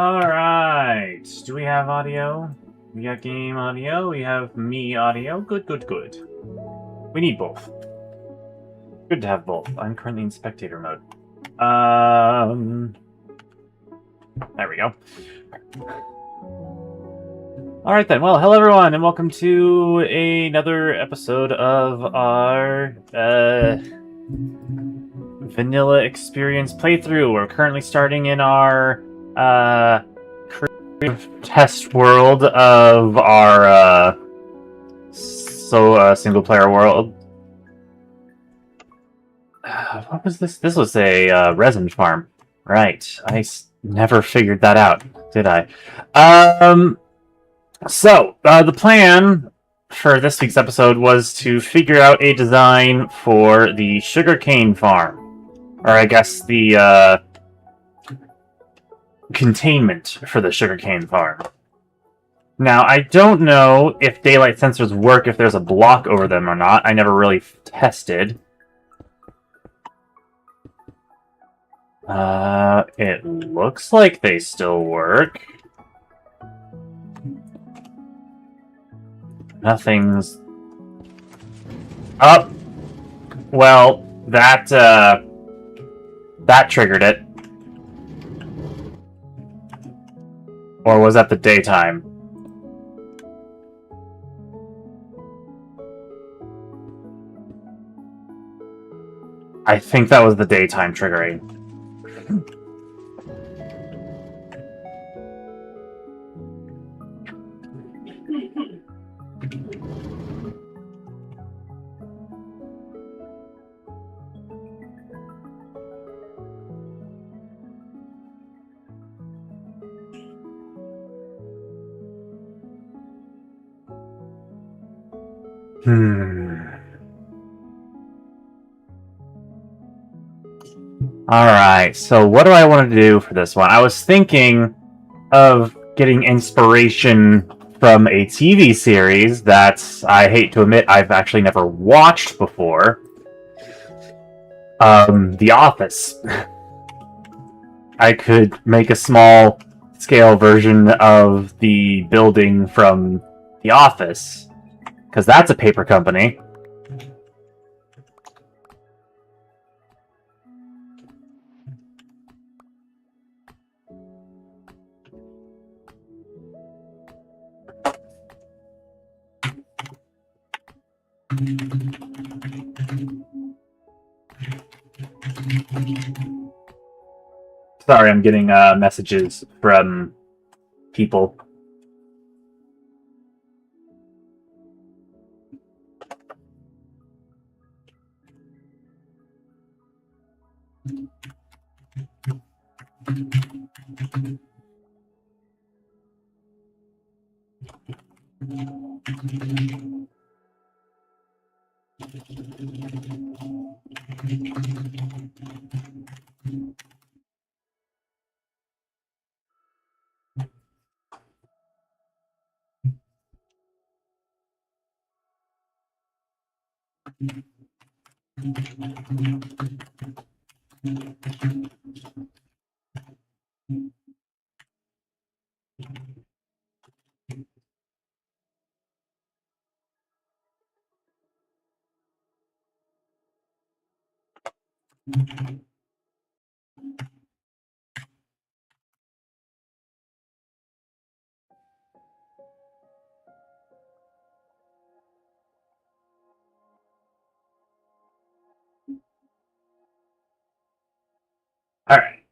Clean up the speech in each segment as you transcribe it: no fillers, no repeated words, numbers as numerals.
Alright, do we have audio? We got game audio, we have me audio. Good. We need both. Good to have both. I'm currently in spectator mode. There we go. Alright then, well, hello everyone, and welcome to another episode of our, vanilla experience playthrough. We're currently starting in our, creative test world of our, single player world. What was this? This was a, resin farm. Right. I never figured that out, did I? So, the plan for this week's episode was to figure out a design for the sugarcane farm. Or I guess the, containment for the sugarcane farm. Now, I don't know if daylight sensors work if there's a block over them or not. I never really tested. It looks like they still work. Nothing's up. Well, that triggered it. Or was that the daytime? I think that was the daytime triggering. Alright, so what do I want to do for this one? I was thinking of getting inspiration from a TV series that I hate to admit I've actually never watched before. The Office. I could make a small scale version of the building from The Office, because that's a paper company. Sorry, I'm getting messages from people. Alright.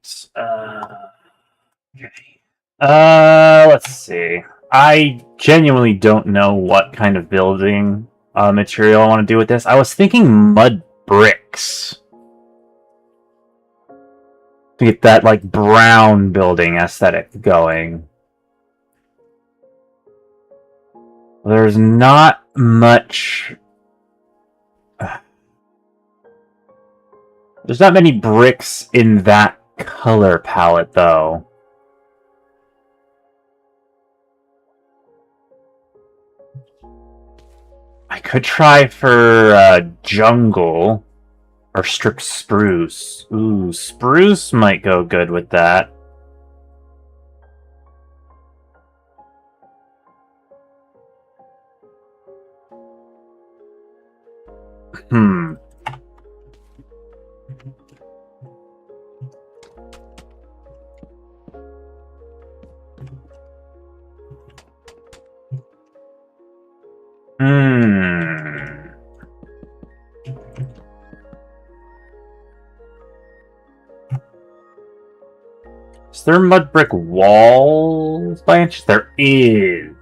Okay. Let's see. I genuinely don't know what kind of building material I want to do with this. I was thinking mud bricks. To get that, like, brown building aesthetic going. There's not much... There's not many bricks in that color palette, though. I could try for jungle or strict spruce. Ooh, spruce might go good with that. Hmm. Hmm. Is there mud brick walls by any chance? There is.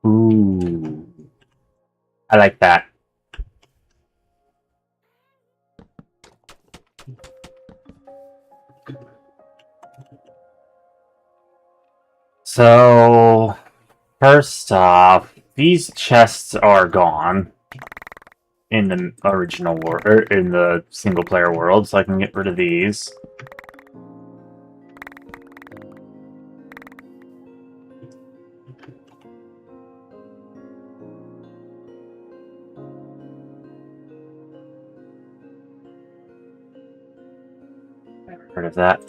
Ooh. I like that. So, first off, these chests are gone in the original world, or in the single player world, so I can get rid of these. Rid of that.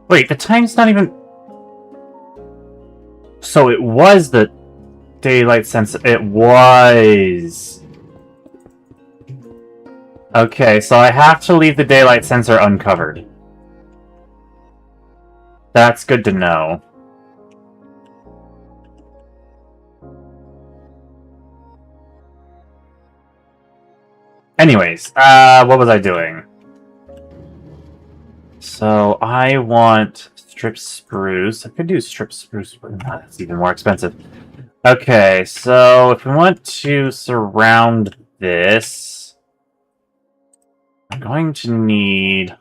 Wait, the time's not even... So it was the daylight sensor. It was... Okay, so I have to leave the daylight sensor uncovered. That's good to know. Anyways, what was I doing? So I want strip spruce. I could do strip spruce, but that's even more expensive. Okay, so if we want to surround this, I'm going to need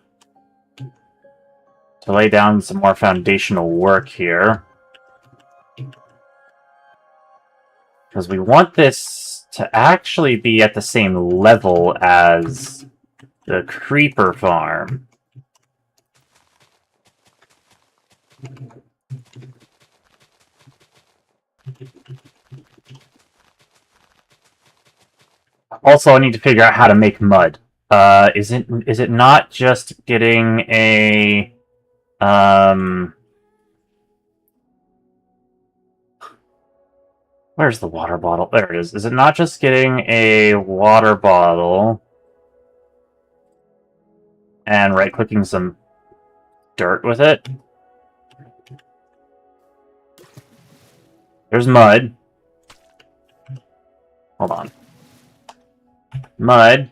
to lay down some more foundational work here. Because we want this to actually be at the same level as the creeper farm. Also, I need to figure out how to make mud. Is it not just getting a where's the water bottle? There it is. Is it not just getting a water bottle and right-clicking some dirt with it? There's mud. Hold on. Mud.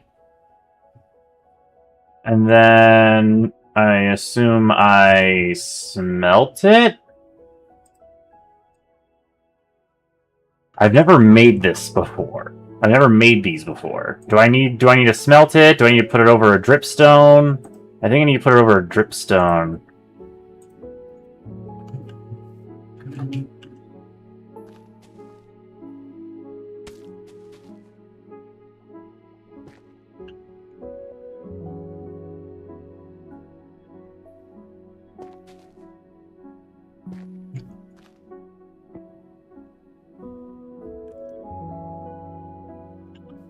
And then I assume I smelt it? I've never made this before. I've never made these before. Do I need to smelt it? Do I need to put it over a dripstone? I think I need to put it over a dripstone.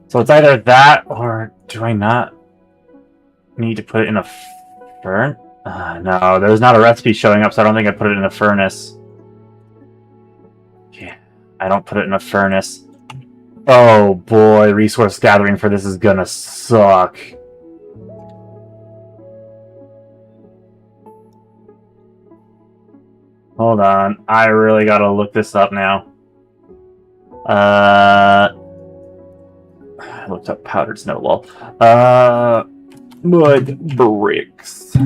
So it's either that, or do I not need to put it in a furnace? No, there's not a recipe showing up, so I don't think I put it in a furnace. Yeah, I don't put it in a furnace. Oh boy, resource gathering for this is gonna suck. Hold on, I really gotta look this up now. I looked up powdered snow wall. Mud bricks.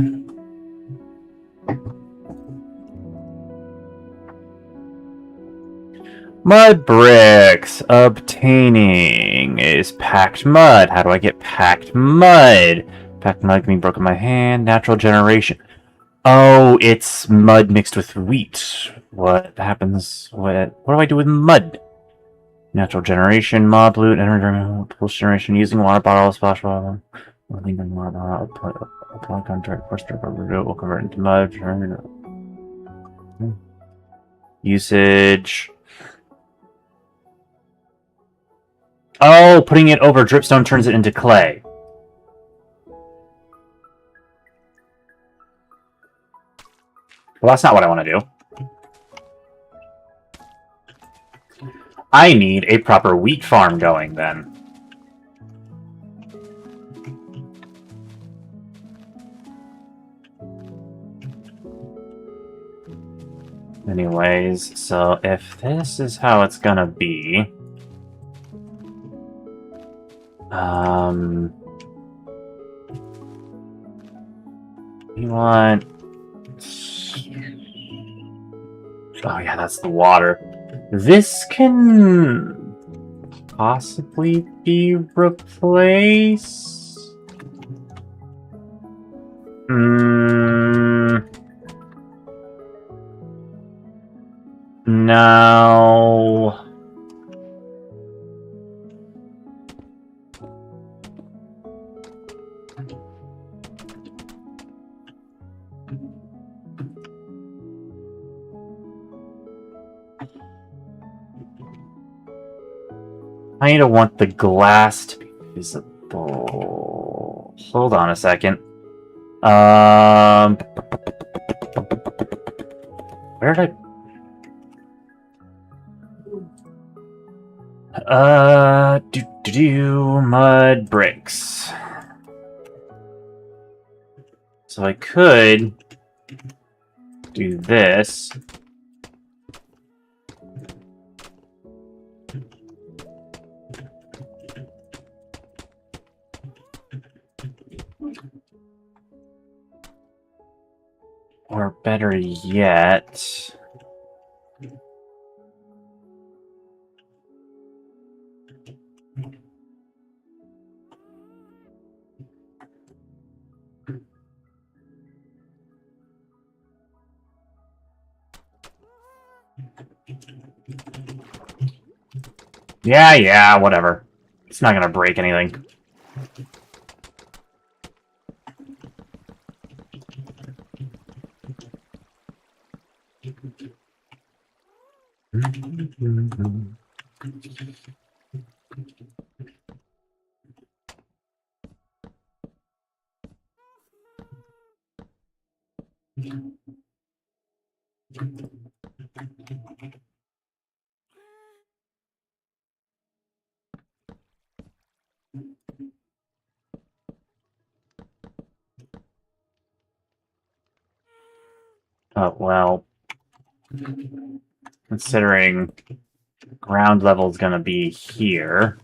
Mud bricks. Obtaining is packed mud. How do I get packed mud? Packed mud can be broken by hand. Natural generation. Oh, it's mud mixed with wheat. What happens? What do I do with mud? Natural generation, mob loot, energy, pulse generation, using water bottle, splash bottle. Water bottle, apply contract, force strip, will convert into mud. Usage. Oh, putting it over dripstone turns it into clay. Well, that's not what I want to do. I need a proper wheat farm going, then. Anyways, so if this is how it's gonna be... You want... Oh yeah, that's the water. This can possibly be replaced. No. I need to want the glass to be visible. Hold on a second. Where did I... mud bricks. So I could do this. Or better yet... Yeah, whatever. It's not gonna break anything. Oh, well... Considering ground level is gonna be here...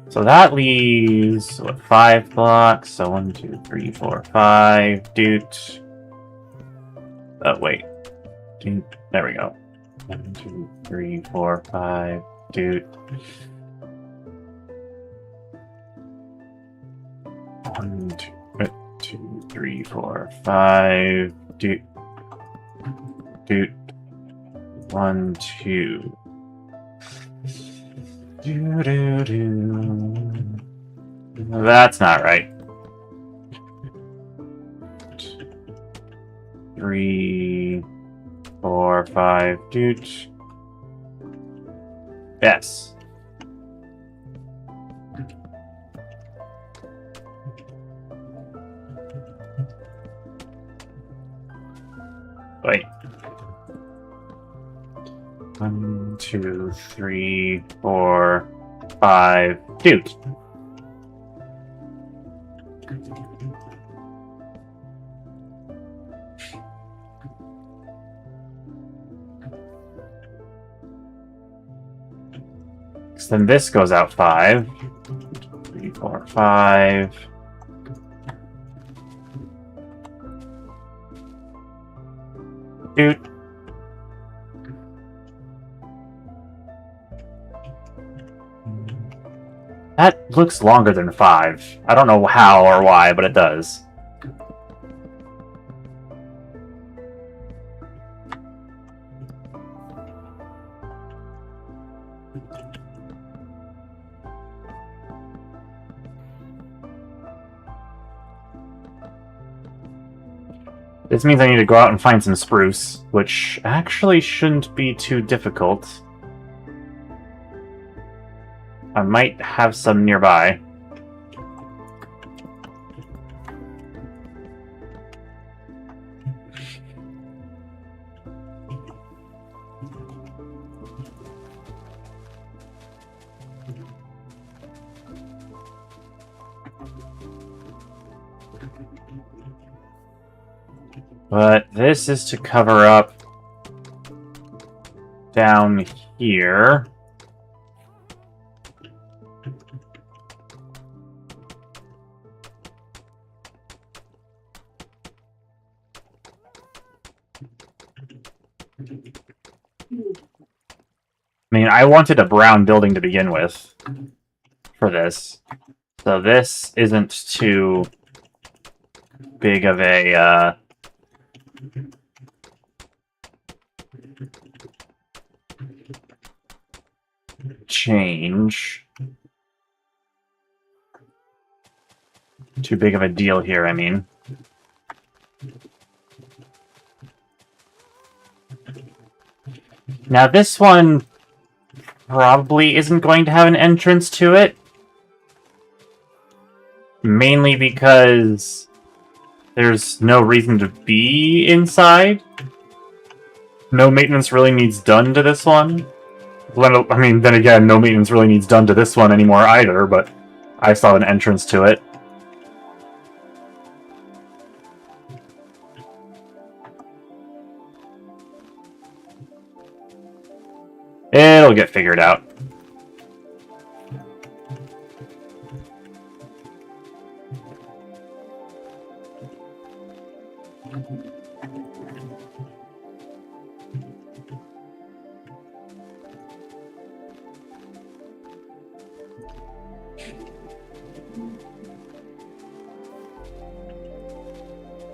So that leaves, what, 5 blocks? So 1, 2, 3, 4, 5. Doot. Oh, wait. Doot. There we go. 1, 2, 3, 4, 5. Doot. 1, 2, 3, 4, 5. Doot. Doot. 1, 2. That's not right. 3, 4, 5, doot. Yes. Wait. 1, 2, 3, 4, 5, doot. So then this goes out 5. 3, 4, 5. Doot. That looks longer than 5. I don't know how or why, but it does. This means I need to go out and find some spruce, which actually shouldn't be too difficult. I might have some nearby. But this is to cover up down here. I mean, I wanted a brown building to begin with for this. So this isn't too big of a change. Too big of a deal here, I mean. Now this one probably isn't going to have an entrance to it. Mainly because there's no reason to be inside. No maintenance really needs done to this one. I mean, then again, no maintenance really needs done to this one anymore either, but I saw an entrance to it. It'll get figured out.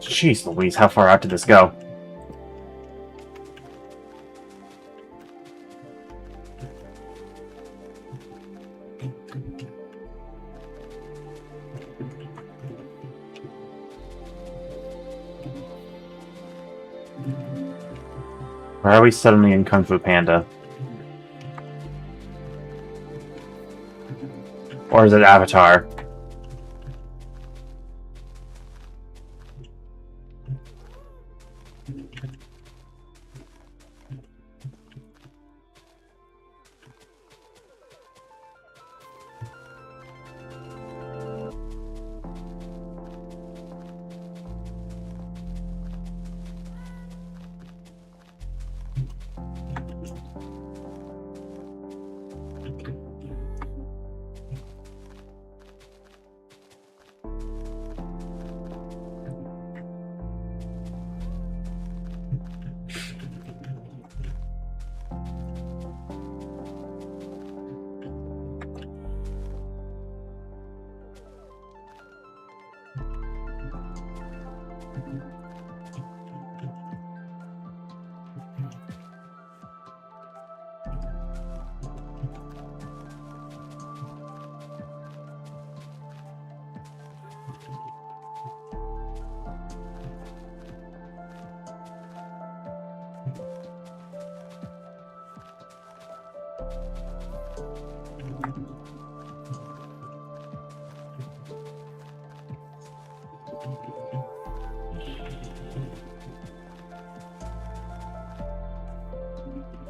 Jeez Louise, how far out did this go? Why are we suddenly in Kung Fu Panda? Or is it Avatar?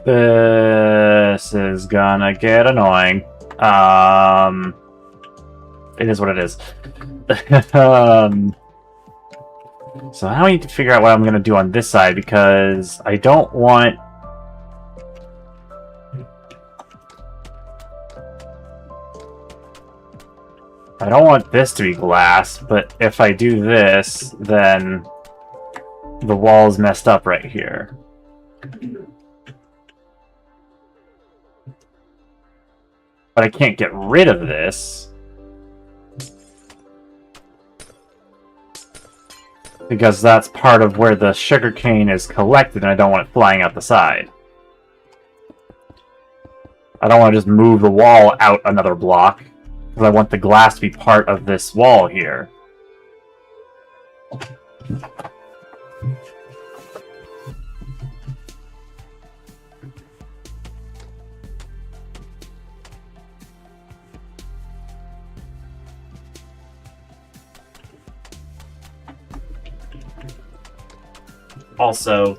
This is gonna get annoying. It is what it is. So now I need to figure out what I'm gonna do on this side, because I don't want... I don't want this to be glass, but if I do this, then the wall's messed up right here. But I can't get rid of this, because that's part of where the sugarcane is collected, and I don't want it flying out the side. I don't want to just move the wall out another block, because I want the glass to be part of this wall here. Also,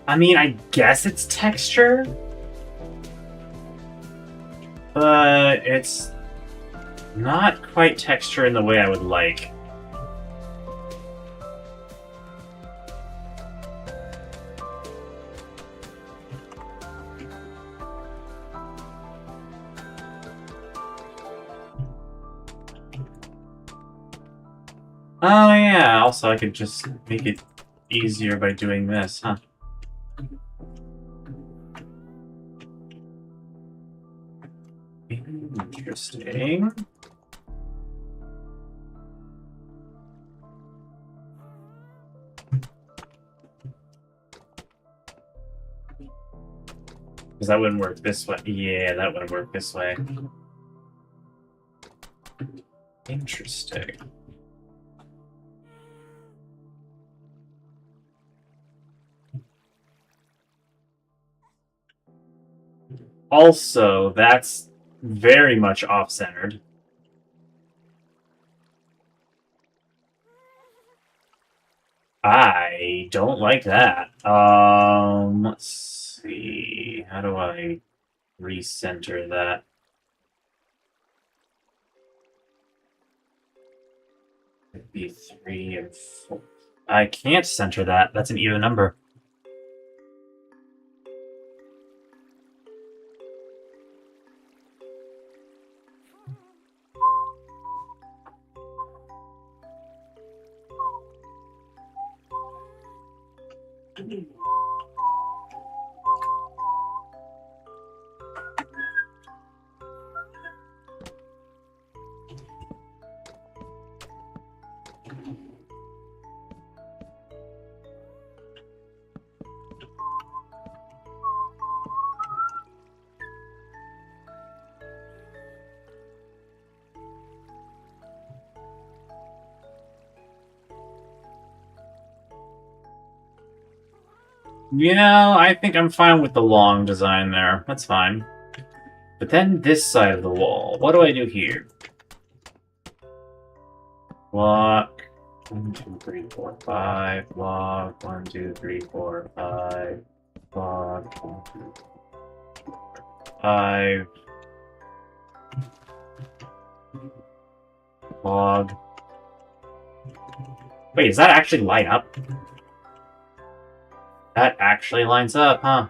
I mean, I guess it's texture, but it's not quite texture in the way I would like. Oh yeah, also I could just make it easier by doing this, huh? Interesting. Because that wouldn't work this way. Yeah, that wouldn't work this way. Interesting. Also, that's very much off-centered. I don't like that. Let's see. How do I recenter that? It'd be 3 and 4. I can't center that. That's an even number. You know, I think I'm fine with the long design there. That's fine. But then this side of the wall, what do I do here? Block 1, 2, 3, 4, 5. Block 1, 2, 3, 4, 5. Block 1, 2, 3, 4, 5. Log. Wait, does that actually line up? That actually lines up, huh?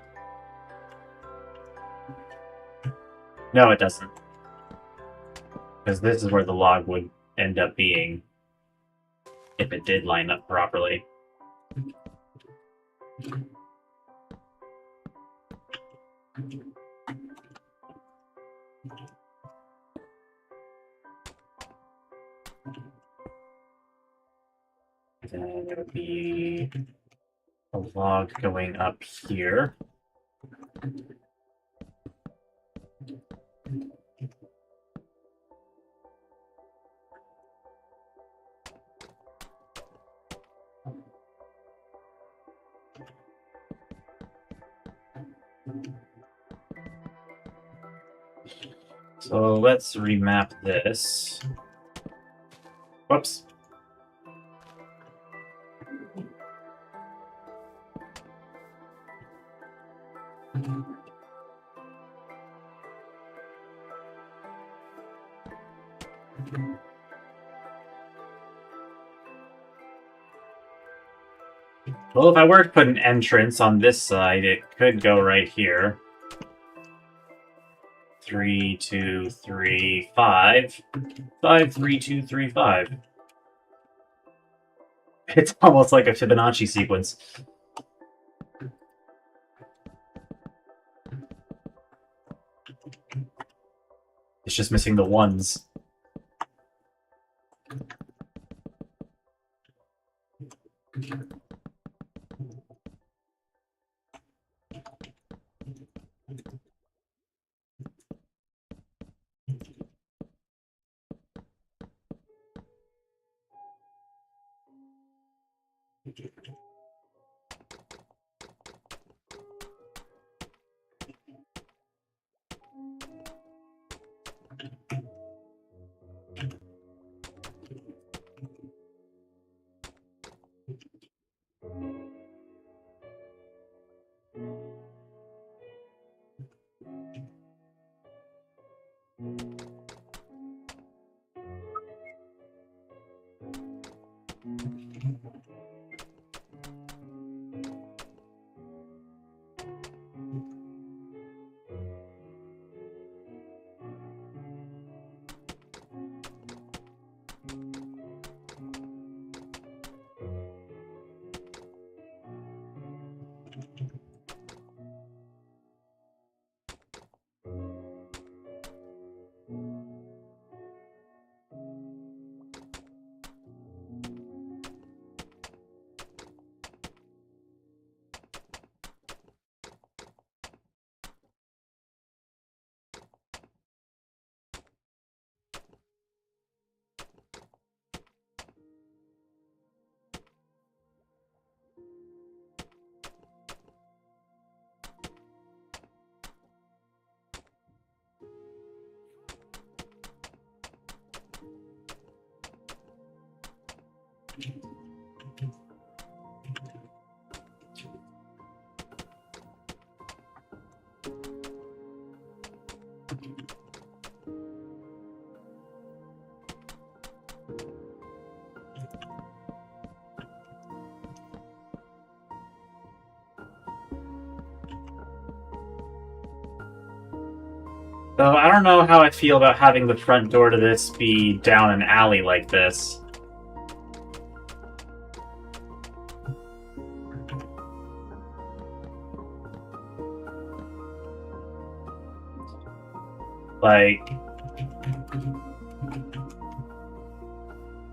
No, it doesn't. Because this is where the log would end up being if it did line up properly. then it would be a log going up here. So let's remap this. Whoops. Well, if I were to put an entrance on this side, it could go right here. 3, 2, 3, 5. 5, 3, 2, 3, 5. It's almost like a Fibonacci sequence. It's just missing the ones. So I don't know how I feel about having the front door to this be down an alley like this. Like,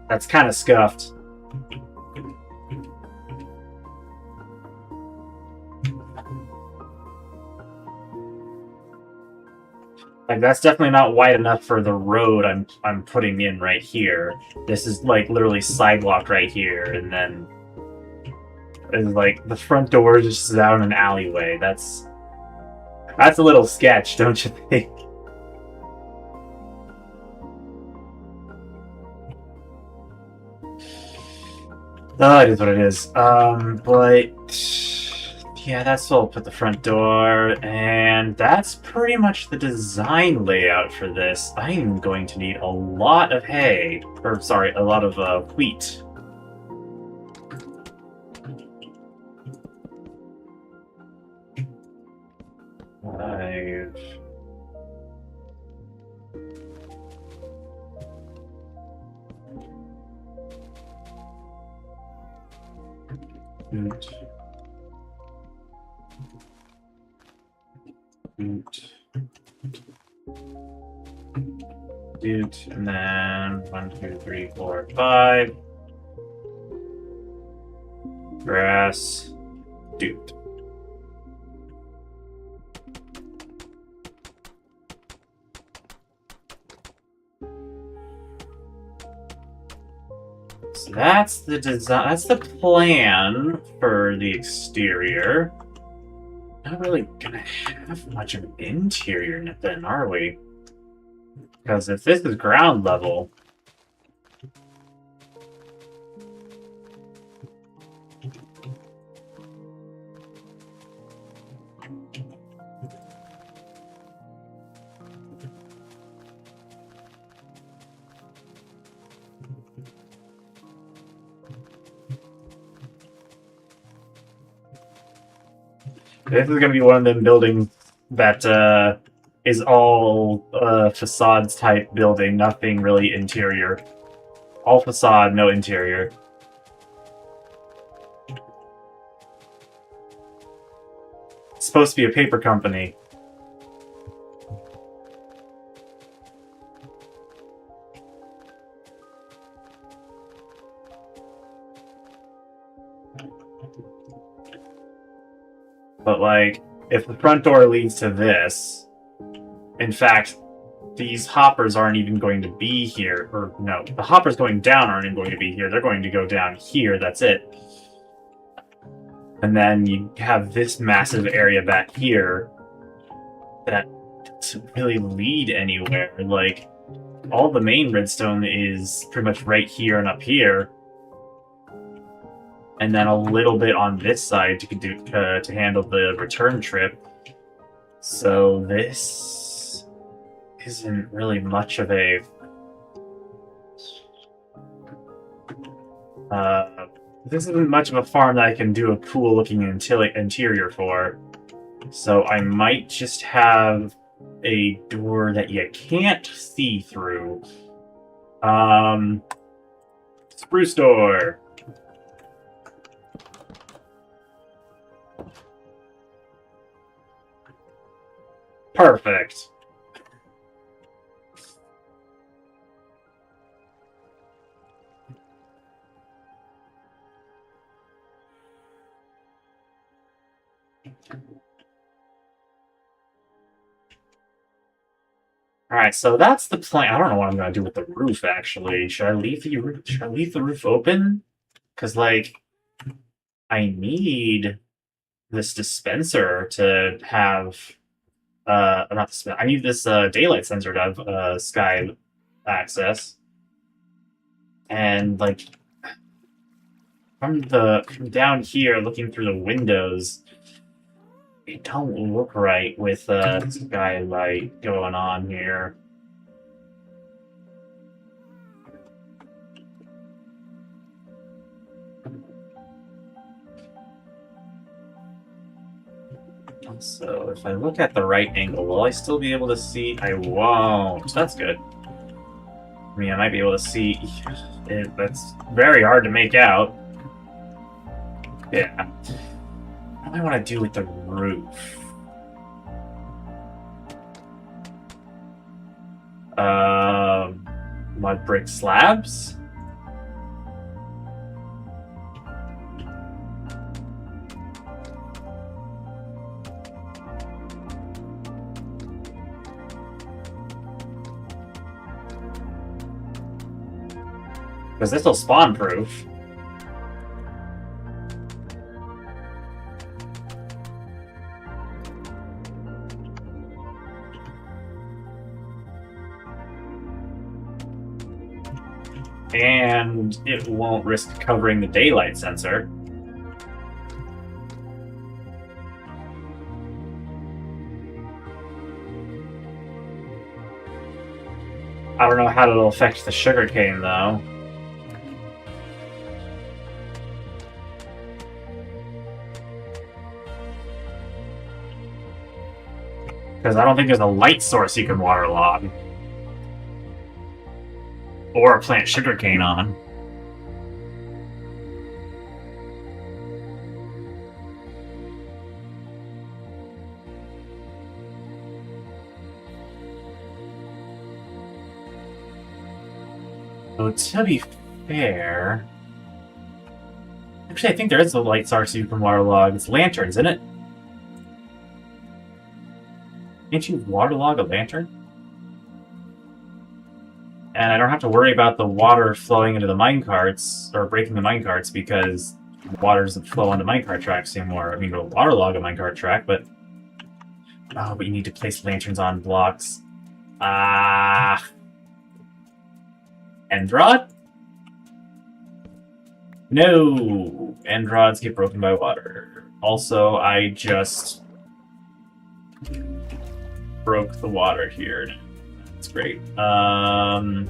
that's kind of scuffed. Like, that's definitely not wide enough for the road I'm putting in right here. This is like literally sidewalk right here, and then it's like the front door is just down an alleyway. That's a little sketch, don't you think? Oh, it is what it is. But yeah, that's where I'll put the front door, and that's pretty much the design layout for this. I'm going to need a lot of hay, or sorry, a lot of wheat. Five. And then 1, 2, 3, 4, 5. Grass. Dude. So that's the design. That's the plan for the exterior. Not really gonna have much of an interior then, are we? Because if this is ground level, this is gonna be one of them buildings that is all facades type building, nothing really interior. All facade, no interior. It's supposed to be a paper company. But, like, if the front door leads to this, in fact, these hoppers aren't even going to be here. Or, no, the hoppers going down aren't even going to be here. They're going to go down here, that's it. And then you have this massive area back here that doesn't really lead anywhere. Like, all the main redstone is pretty much right here and up here. And then a little bit on this side to handle the return trip. So this isn't really much of a this isn't much of a farm that I can do a cool looking interior for. So I might just have a door that you can't see through. Spruce door. Perfect. Alright, so that's the plan. I don't know what I'm gonna do with the roof, actually. Should I leave the roof open? Because, like, I need this dispenser to have not dispenser. I need this daylight sensor to have sky access. And, like, from down here looking through the windows, it don't look right with skylight going on here. So if I look at the right angle, will I still be able to see? I won't. That's good. I mean, I might be able to see. That's very hard to make out. Yeah. What do I want to do with the roof? Mud brick slabs? Because this will spawn proof. And it won't risk covering the daylight sensor. I don't know how it'll affect the sugarcane, though. Because I don't think there's a light source you can waterlog. Or plant sugarcane on. So to be fair, Actually, I think there is a light source you can waterlog. It's lanterns, isn't it? Can't you waterlog a lantern? And I don't have to worry about the water flowing into the minecarts, or breaking the minecarts, because water doesn't flow on the minecart tracks anymore. I mean, it'll waterlog a minecart track, but... Oh, but you need to place lanterns on blocks. Ah... End rod? No! End rods get broken by water. Also, I just broke the water here. That's great. Back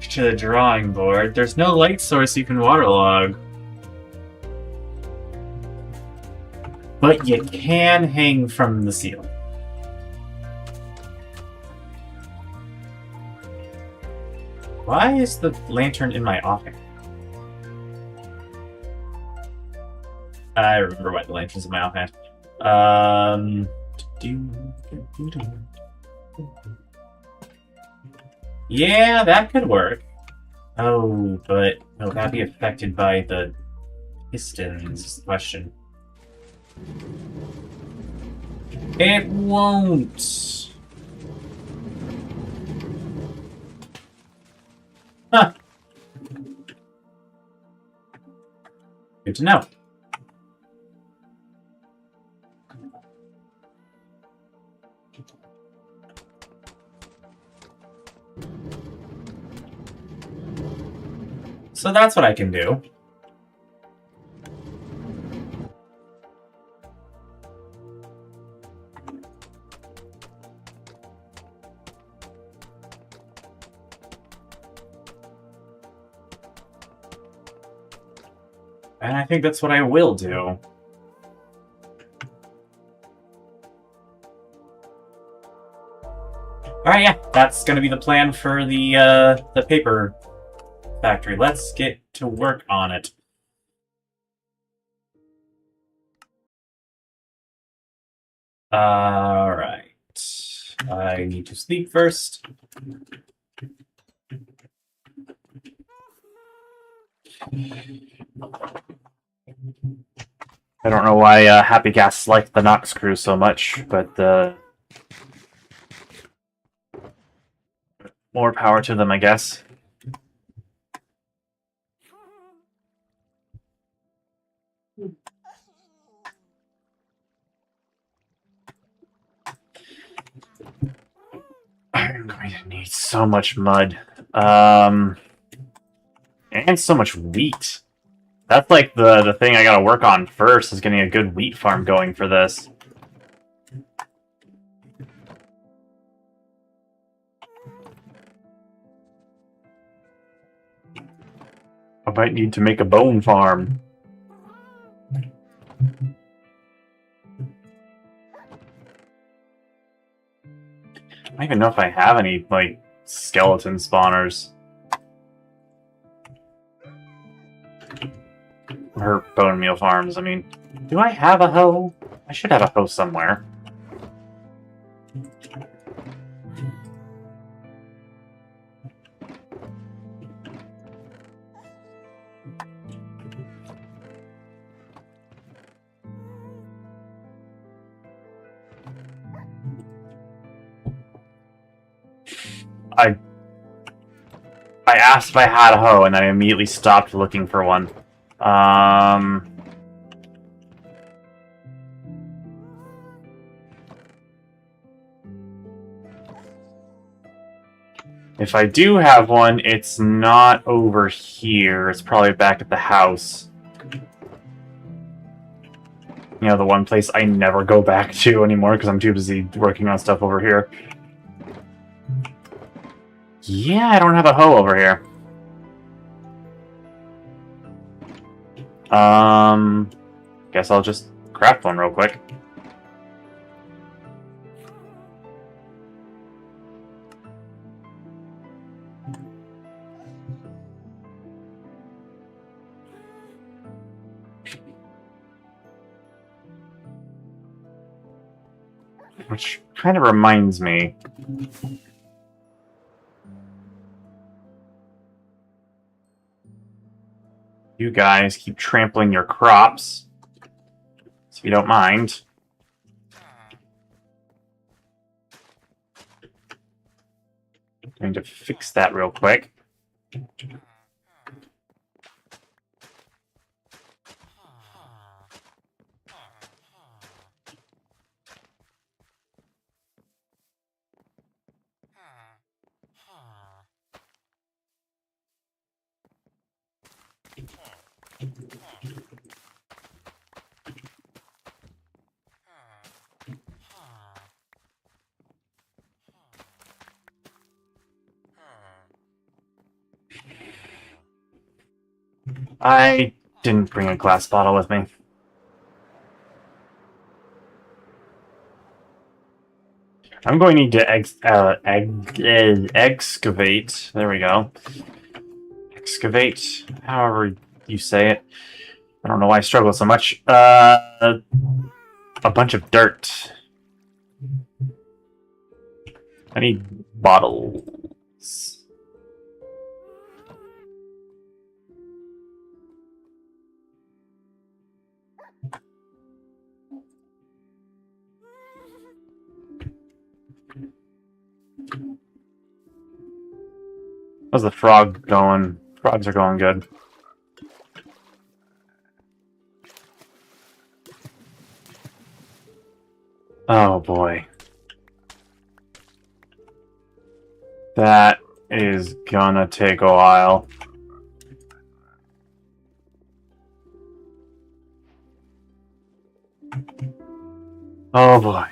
to the drawing board. There's no light source you can waterlog. But you can hang from the ceiling. Why is the lantern in my offhand? I remember why the lantern's in my offhand. Yeah, that could work. Oh, but will that be affected by the pistons? Is the question. It won't. Huh. Good to know. So that's what I can do. And I think that's what I will do. Alright, yeah, that's gonna be the plan for the paper factory. Let's get to work on it. Alright. I need to sleep first. I don't know why Happy Gas liked the Nox crew so much, but more power to them, I guess. I'm going to need so much mud. And so much wheat. That's like the thing I gotta work on first, is getting a good wheat farm going for this. I might need to make a bone farm. I don't even know if I have any, like, skeleton spawners. Or bone meal farms, I mean. Do I have a hoe? I should have a hoe somewhere. I asked if I had a hoe, and I immediately stopped looking for one. If I do have one, it's not over here. It's probably back at the house. You know, the one place I never go back to anymore because I'm too busy working on stuff over here. Yeah, I don't have a hoe over here. Guess I'll just craft one real quick. Which kind of reminds me. You guys keep trampling your crops. If you don't mind. I'm going to fix that real quick. I didn't bring a glass bottle with me. I'm going to need to excavate. There we go. Excavate, however you say it. I don't know why I struggle so much. A bunch of dirt. I need bottles. How's the frog going? Frogs are going good. Oh boy. That is gonna take a while. Oh boy.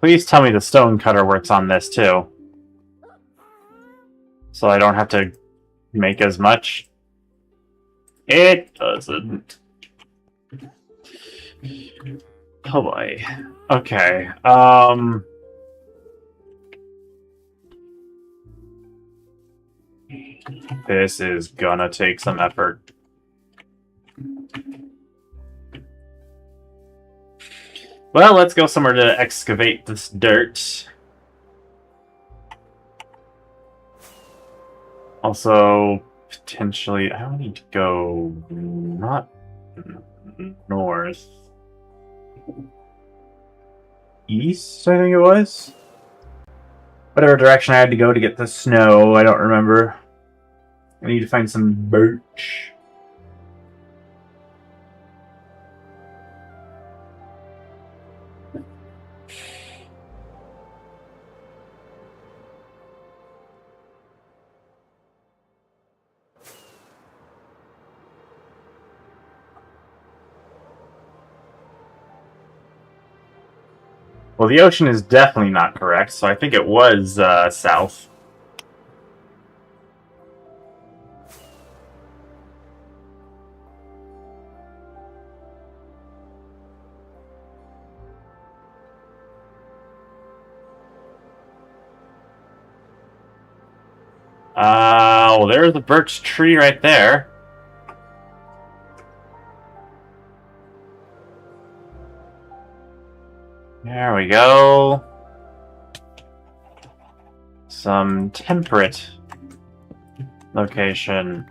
Please tell me the stone cutter works on this too. So I don't have to make as much. It doesn't. Oh boy. Okay. This is gonna take some effort. Well, let's go somewhere to excavate this dirt. Also, potentially, I don't need to go not north. East, I think it was? Whatever direction I had to go to get the snow, I don't remember. I need to find some birch. Well, the ocean is definitely not correct, so I think it was south. Well, there's the birch tree right there. There we go. Some temperate location.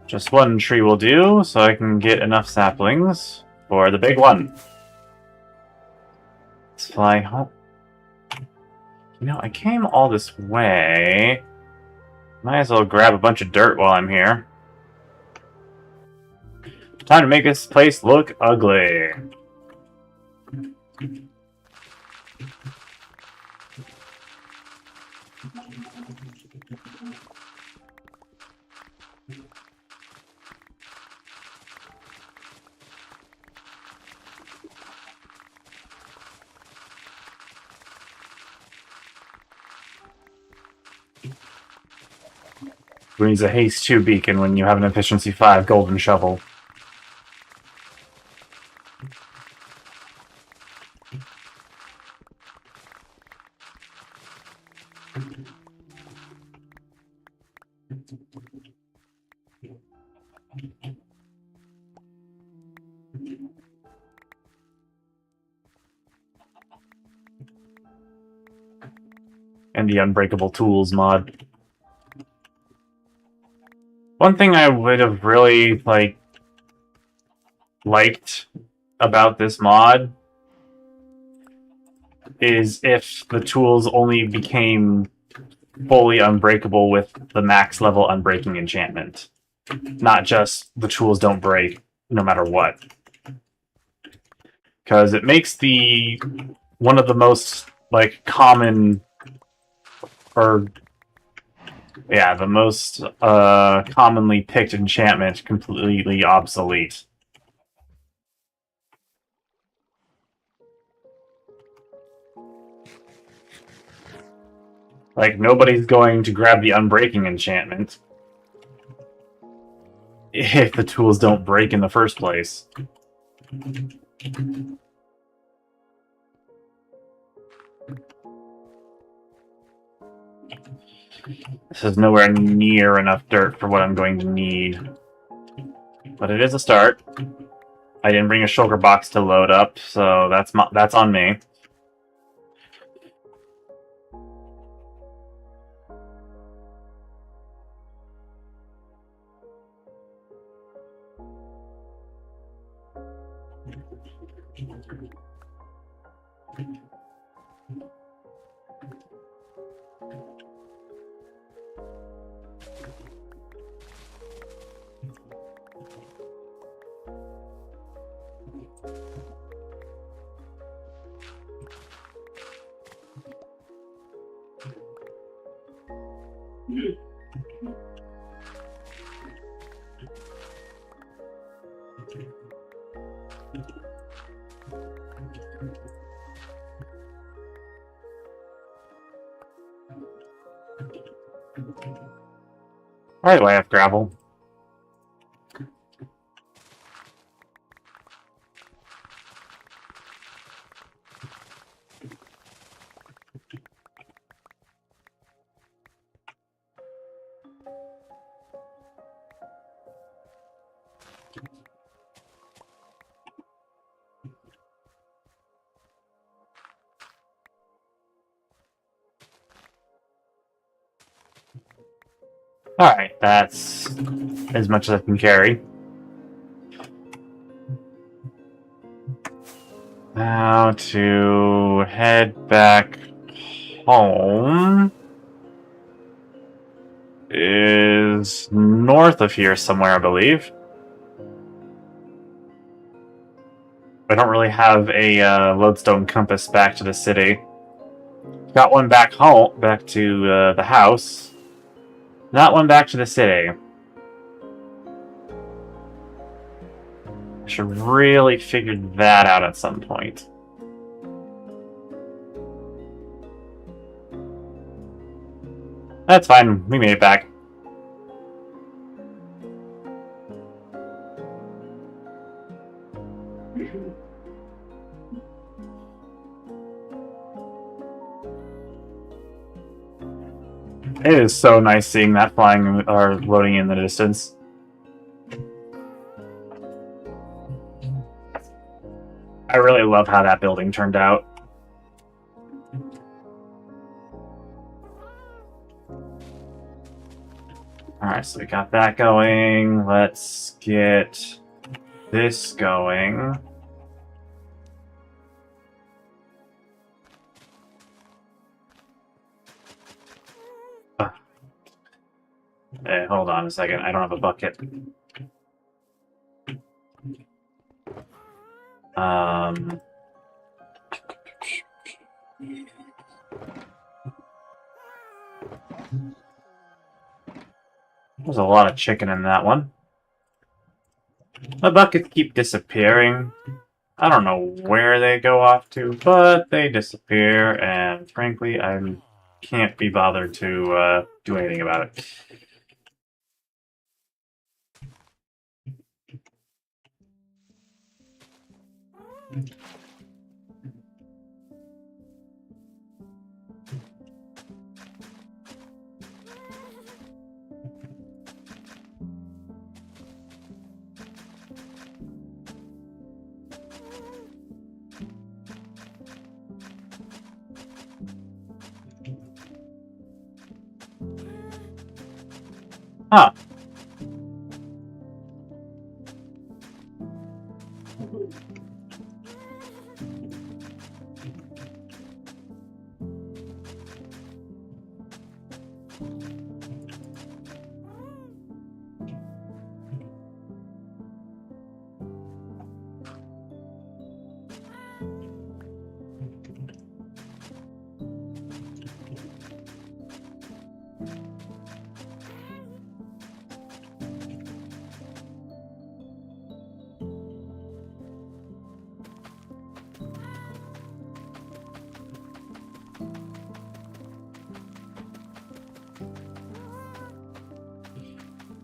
Just one tree will do, so I can get enough saplings for the big one. Let's fly home. You know, I came all this way. Might as well grab a bunch of dirt while I'm here. Time to make this place look ugly. Who needs a haste 2 beacon when you have an efficiency 5 golden shovel? the Unbreakable Tools mod. One thing I would have really, liked about this mod is if the tools only became fully unbreakable with the max level unbreaking enchantment. Not just the tools don't break no matter what. Because it makes one of the most common, or yeah, the most commonly picked enchantment completely obsolete. Nobody's going to grab the unbreaking enchantment if the tools don't break in the first place. This is nowhere near enough dirt for what I'm going to need. But it is a start. I didn't bring a shulker box to load up, so that's on me. Why do I have gravel? Alright, that's as much as I can carry. Now to head back home is north of here somewhere, I believe. I don't really have a lodestone compass back to the city. Got one back home, back to the house. Not one back to the city. I should really figure that out at some point. That's fine, we made it back. It is so nice seeing that flying or loading in the distance. I really love how that building turned out. Alright, so we got that going. Let's get this going. Hey, hold on a second. I don't have a bucket. There's a lot of chicken in that one. The buckets keep disappearing. I don't know where they go off to, but they disappear, and frankly, I can't be bothered to do anything about it. Huh.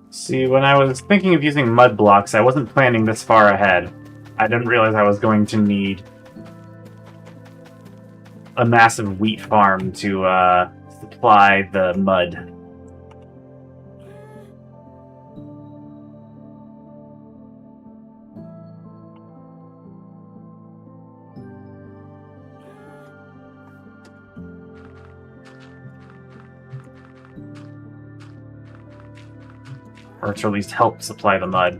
See, when I was thinking of using mud blocks, I wasn't planning this far ahead. I didn't realize I was going to need a massive wheat farm to supply the mud. Or to at least help supply the mud.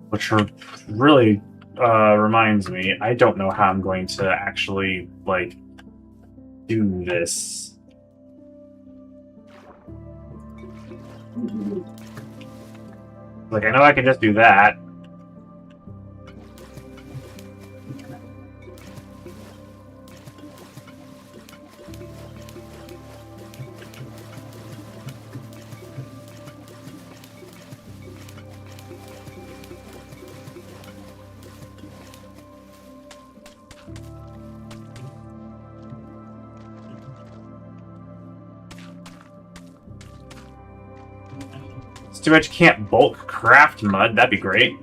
Which really reminds me, I don't know how I'm going to actually, like, do this. Like, I know I can just do that. It's too bad you can't bulk craft mud. That'd be great.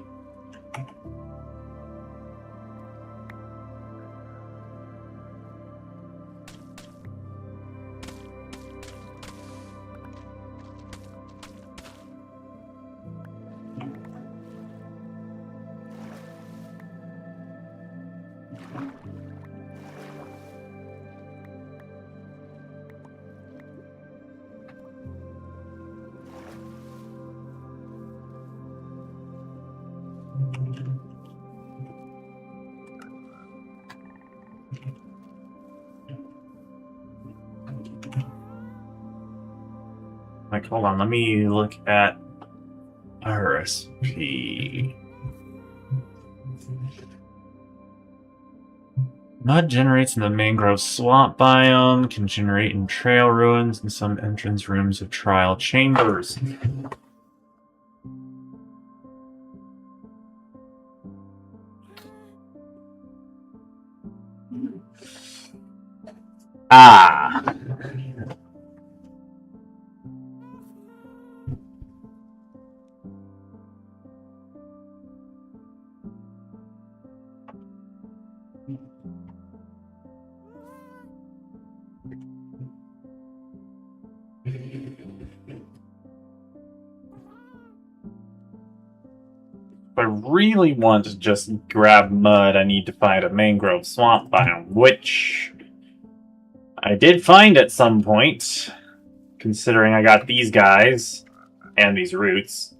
Like, hold on, let me look at a recipe. Mud generates in the mangrove swamp biome, can generate in trail ruins and some entrance rooms of trial chambers. Ah. If I really want to just grab mud, I need to find a mangrove swamp biome, which I did find at some point, considering I got these guys and these roots.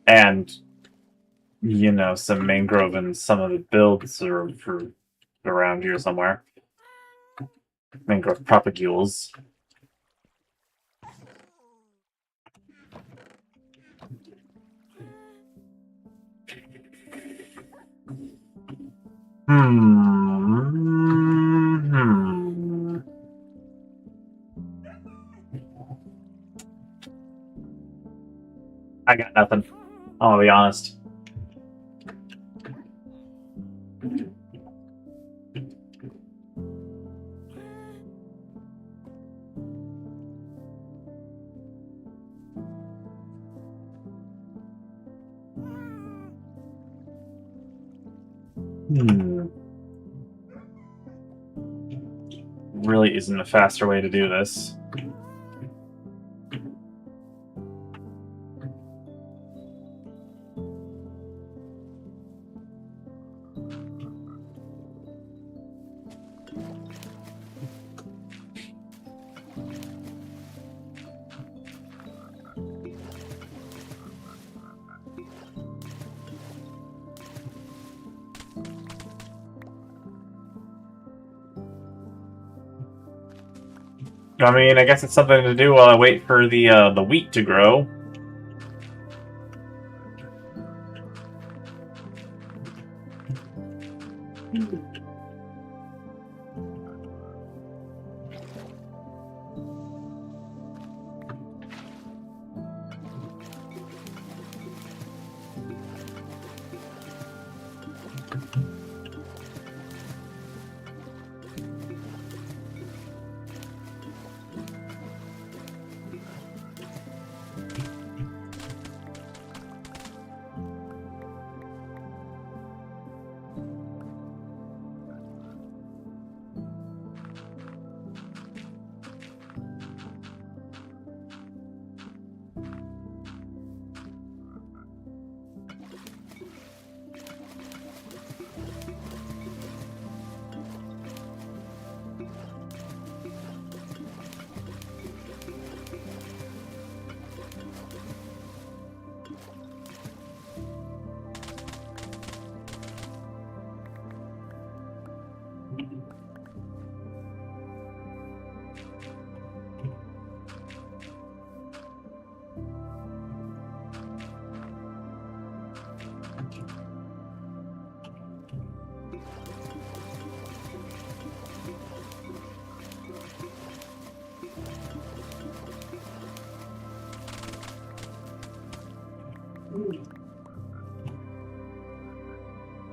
And, you know, some mangrove and some of the builds are around here somewhere. Mangrove propagules. I got nothing. I'm gonna be honest. Really isn't a faster way to do this. I mean, I guess it's something to do while I wait for the wheat to grow.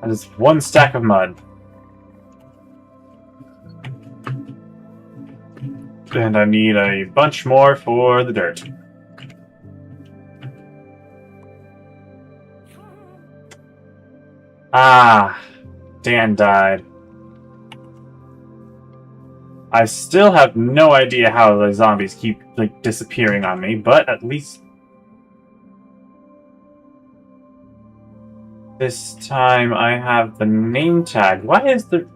That is one stack of mud. And I need a bunch more for the dirt. Ah, Dan died. I still have no idea how the zombies keep like disappearing on me, but at least this time I have the name tag. Why is the...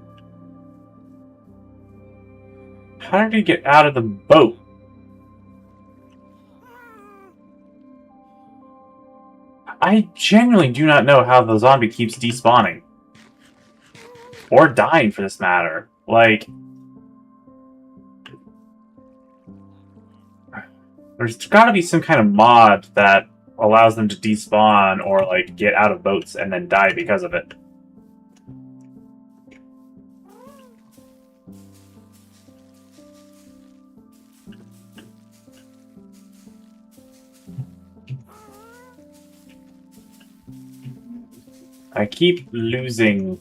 How did he get out of the boat? I genuinely do not know how the zombie keeps despawning. Or dying, for this matter. Like... There's gotta be some kind of mod that allows them to despawn or, like, get out of boats and then die because of it. I keep losing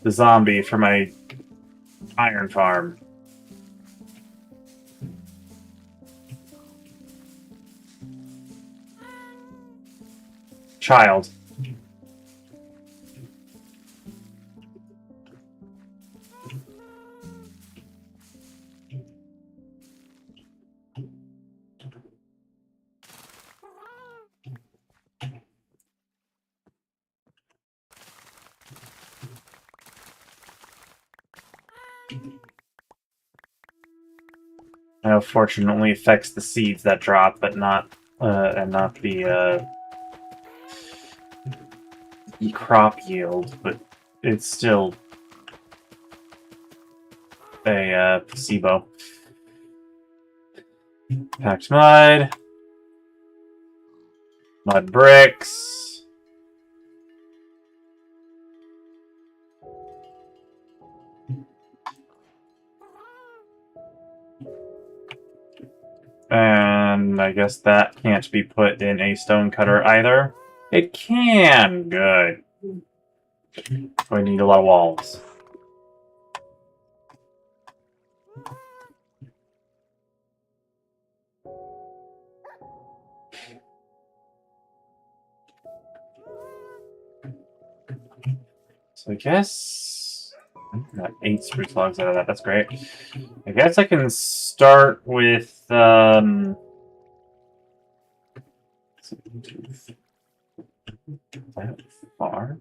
the zombie for my iron farm. Child. Now, fortunately, affects the seeds that drop, but not, and not the crop yield. But it's still a placebo. Packed mud, mud bricks. And I guess that can't be put in a stone cutter either. It can! Good. We need a lot of walls. So I guess... Got 8 spruce logs out of that, that's great. I guess I can start with, that far?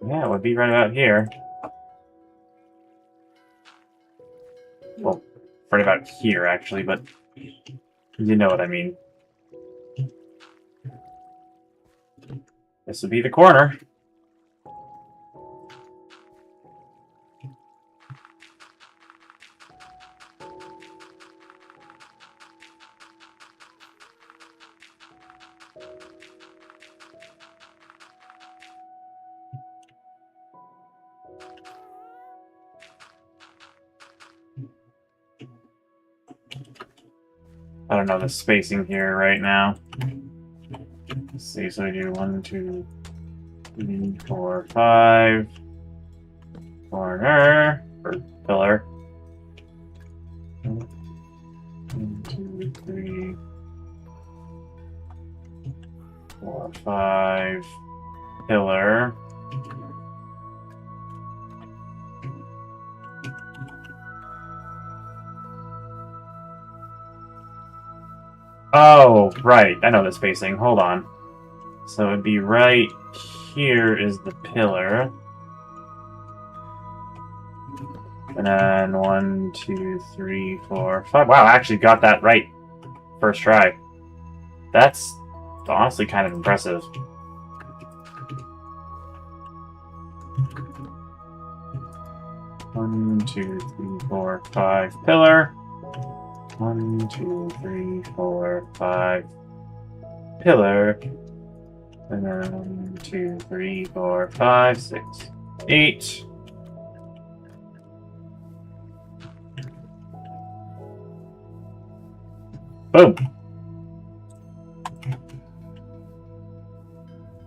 Yeah, it would be right about here. Well, right about here, actually, but you know what I mean. This would be the corner. I don't know the spacing here right now. Let's see, so we do 1, 2, 3, 4, 5. Corner or pillar. 1, 2, 3, 4, 5. Pillar. Oh, right. I know the spacing. Hold on. So it'd be right here is the pillar. And then 1, 2, 3, 4, 5. Wow, I actually got that right. First try. That's honestly kind of impressive. One, 2, 3, 4, 5. Pillar. 1, 2, 3, 4, 5. Pillar. And then 1, 2, 3, 4, 5, 6, 8. Boom.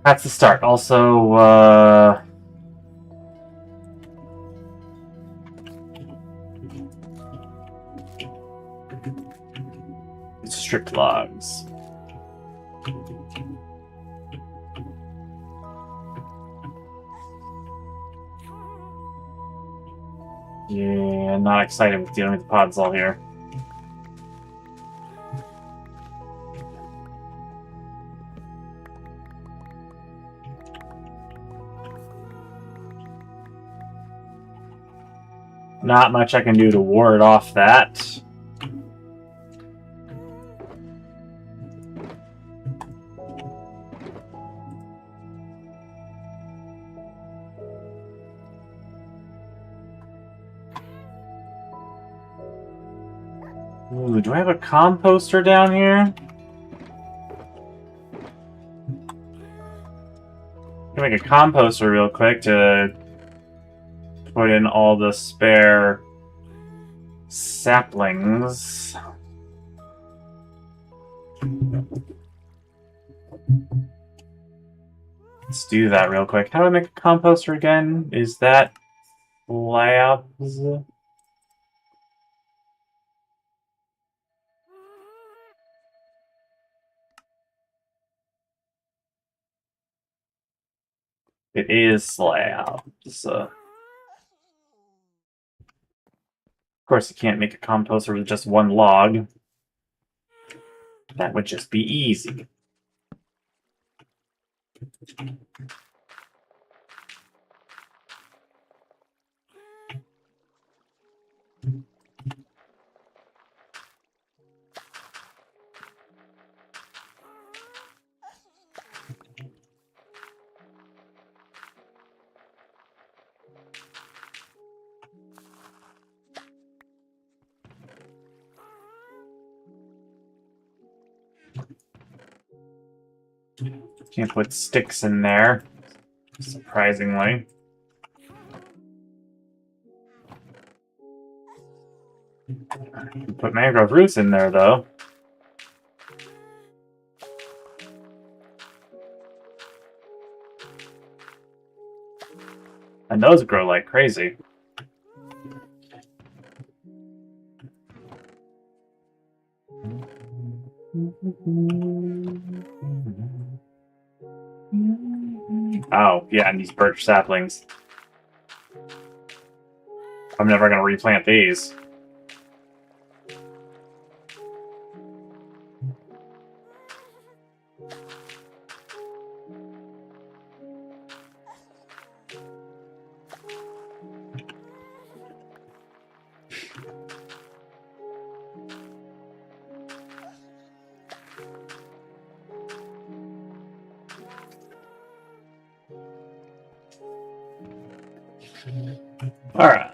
That's the start. Also, strict logs. Yeah, not excited with dealing with the podzol here. Not much I can do to ward off that. Ooh, do I have a composter down here? I'm gonna make a composter real quick to put in all the spare saplings. Let's do that real quick. How do I make a composter again? Is that labs? It is slabs. Of course, you can't make a composter with just one log. That would just be easy. Can't put sticks in there, surprisingly. Put mangrove roots in there, though. And those grow like crazy. Oh, yeah, and these birch saplings. I'm never going to replant these. Alright.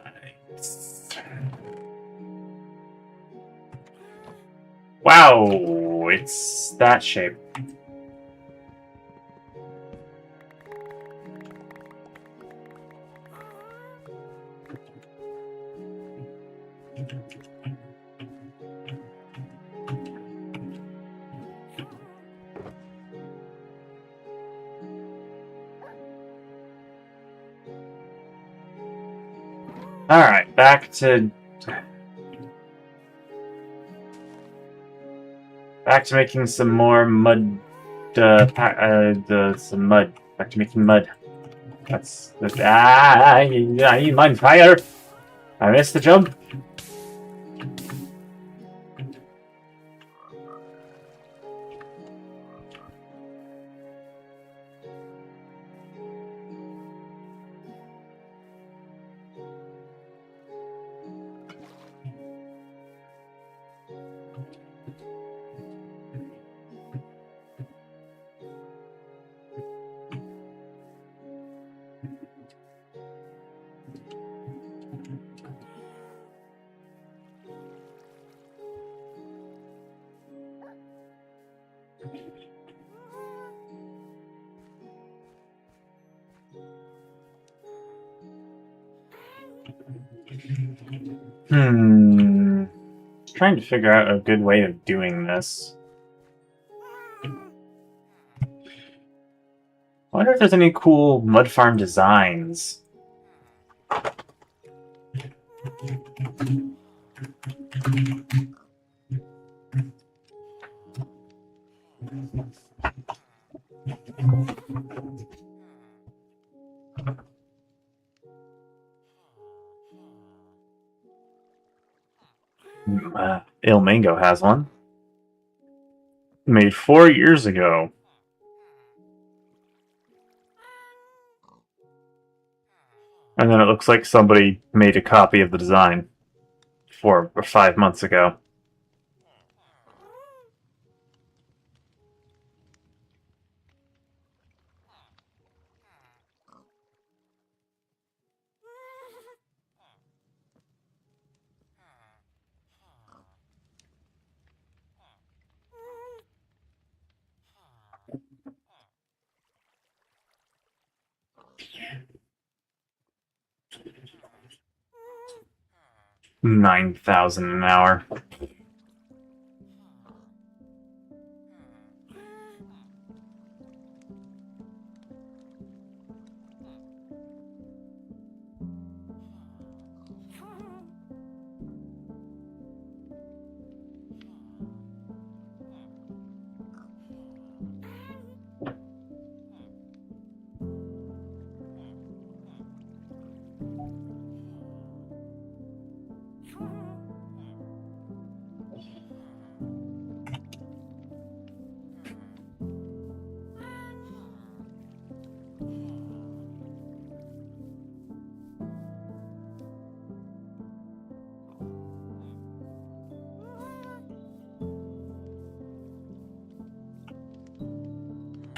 Wow, it's that shape. Alright, back to making some more mud. Some mud. Back to making mud. That's I need mud fire. I missed the jump. Trying to figure out a good way of doing this. I wonder if there's any cool mud farm designs. Il Mango has one. Made 4 years ago. And then it looks like somebody made a copy of the design 4 or 5 months ago. $9,000 an hour.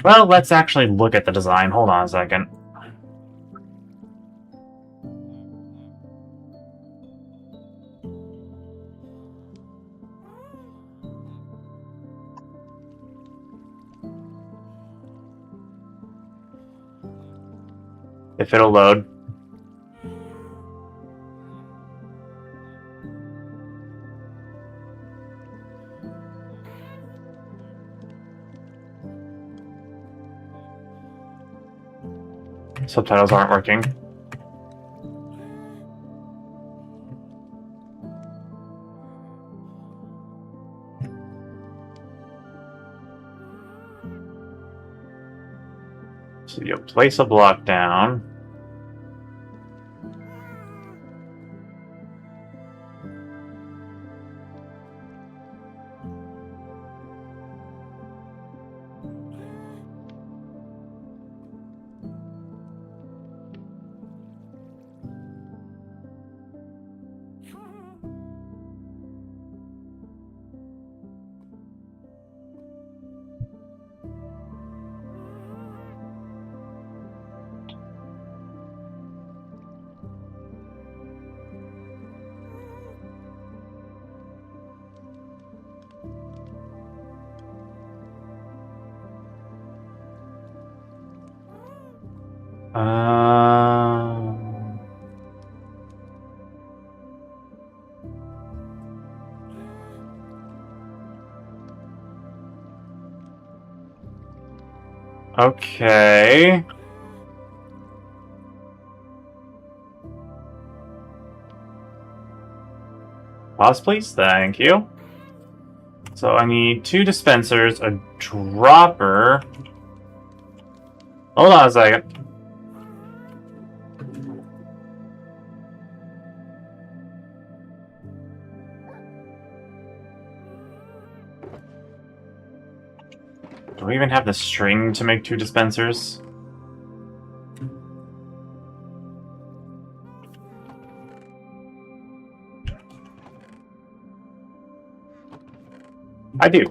Well, let's actually look at the design. Hold on a second. If it'll load. Subtitles aren't working. So you'll place a block down. Okay. Pause, please. Thank you. So I need 2 dispensers, a dropper. Hold on a second. Do we even have the string to make 2 dispensers? I do.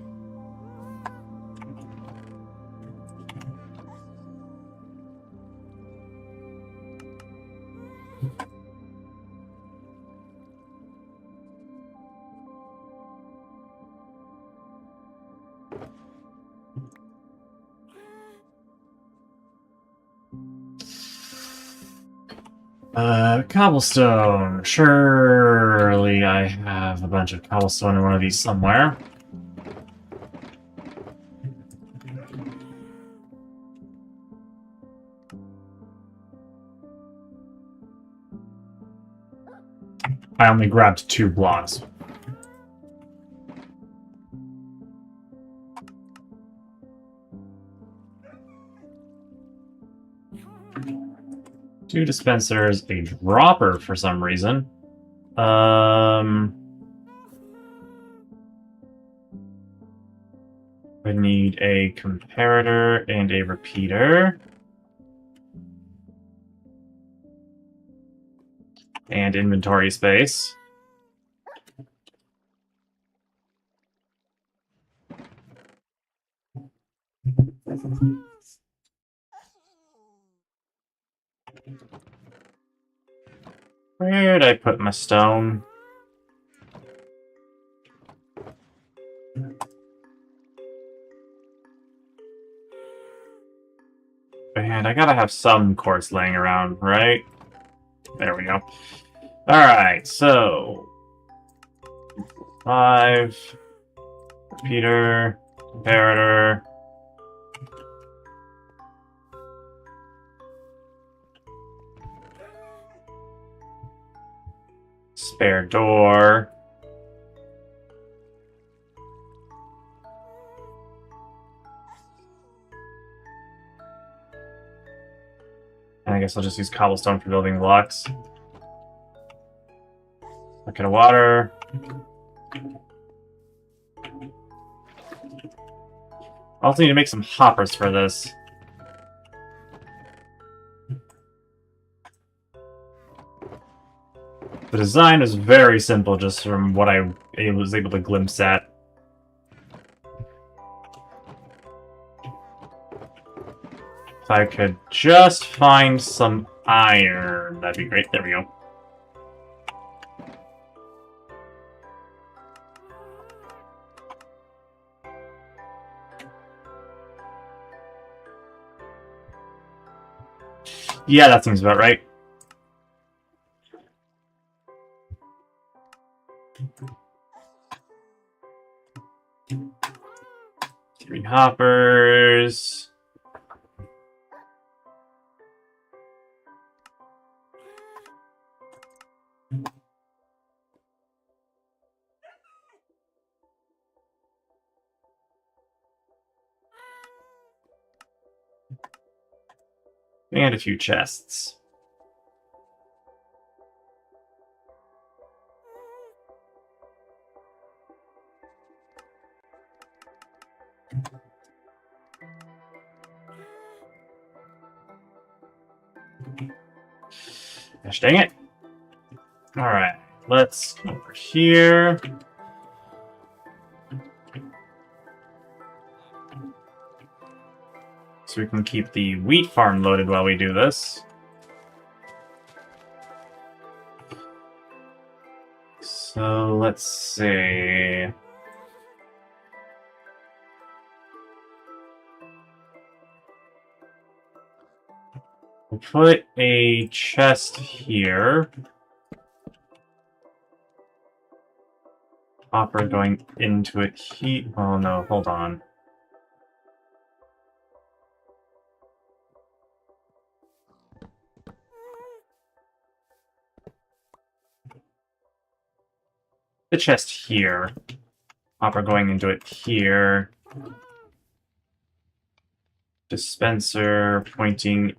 Cobblestone. Surely I have a bunch of cobblestone in one of these somewhere. I only grabbed 2 blocks. Two dispensers, a dropper for some reason. I need a comparator and a repeater. And inventory space. Where did I put my stone? And I gotta have some quartz laying around, right? There we go. Alright, so... 5... Repeater... Comparator... Spare door... And I guess I'll just use cobblestone for building blocks. Bucket of water. I also need to make some hoppers for this. The design is very simple, just from what I was able to glimpse at. If I could just find some iron, that'd be great. There we go. Yeah, that seems about right. Three hoppers. And a few chests. Gosh dang it. Alright, let's go over here. So we can keep the wheat farm loaded while we do this. So let's see. We'll put a chest here. Hopper going into it. Oh no, hold on. the chest here. Hopper going into it here. Dispenser pointing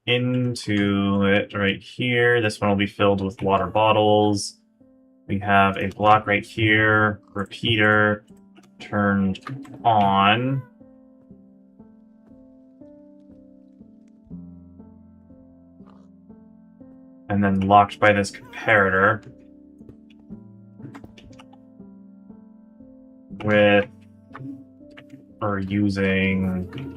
into it right here. This one will be filled with water bottles. We have a block right here. Repeater turned on. And then locked by this comparator. With... or using...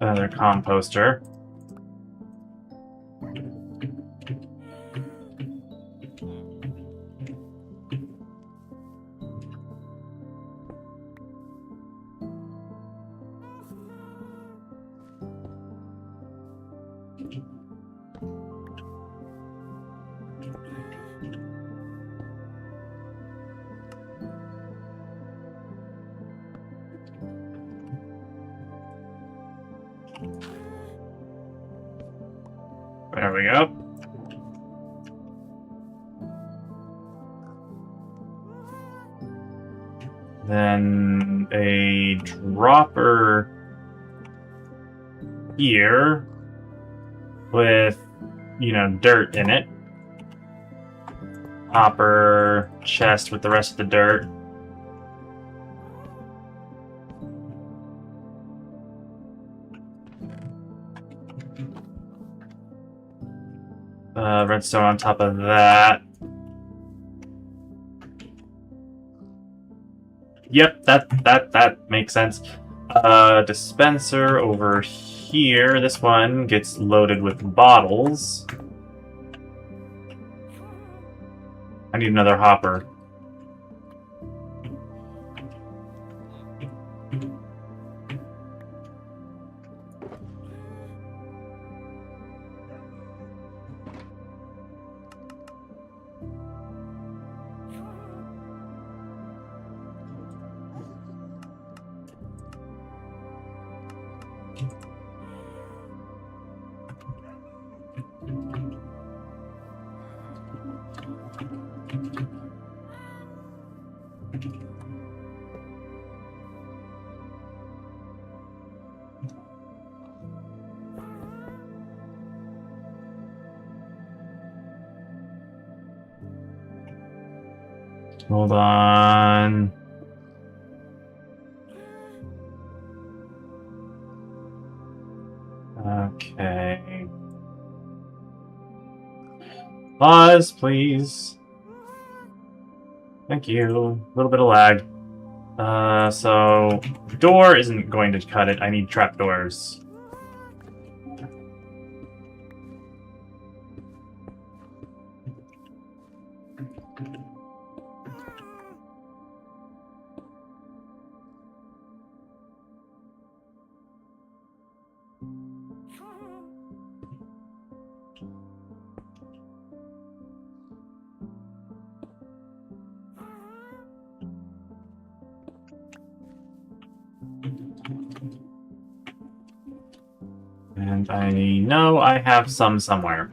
another composter. There we go. Then a dropper here with, you know, dirt in it. Hopper chest with the rest of the dirt. Redstone on top of that. Yep, that makes sense. Dispenser over here. This one gets loaded with bottles. I need another hopper. Hold on. Okay. Pause, please. Thank you. A little bit of lag. So door isn't going to cut it. I need trapdoors. And I know I have some somewhere.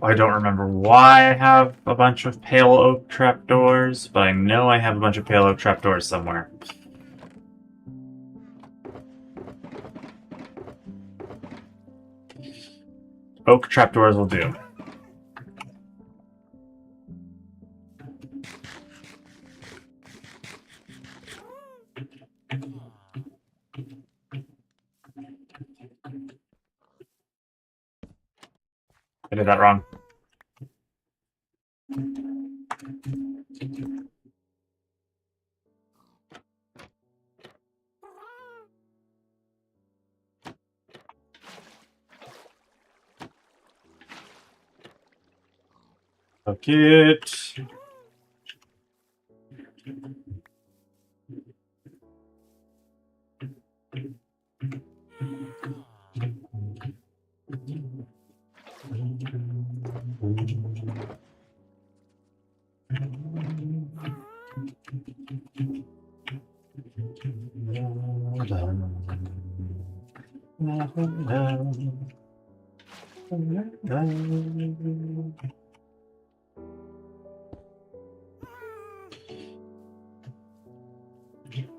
I don't remember why I have a bunch of pale oak trapdoors, but I know I have a bunch of pale oak trapdoors somewhere. Oak trapdoors will do. I did that wrong. Bucket.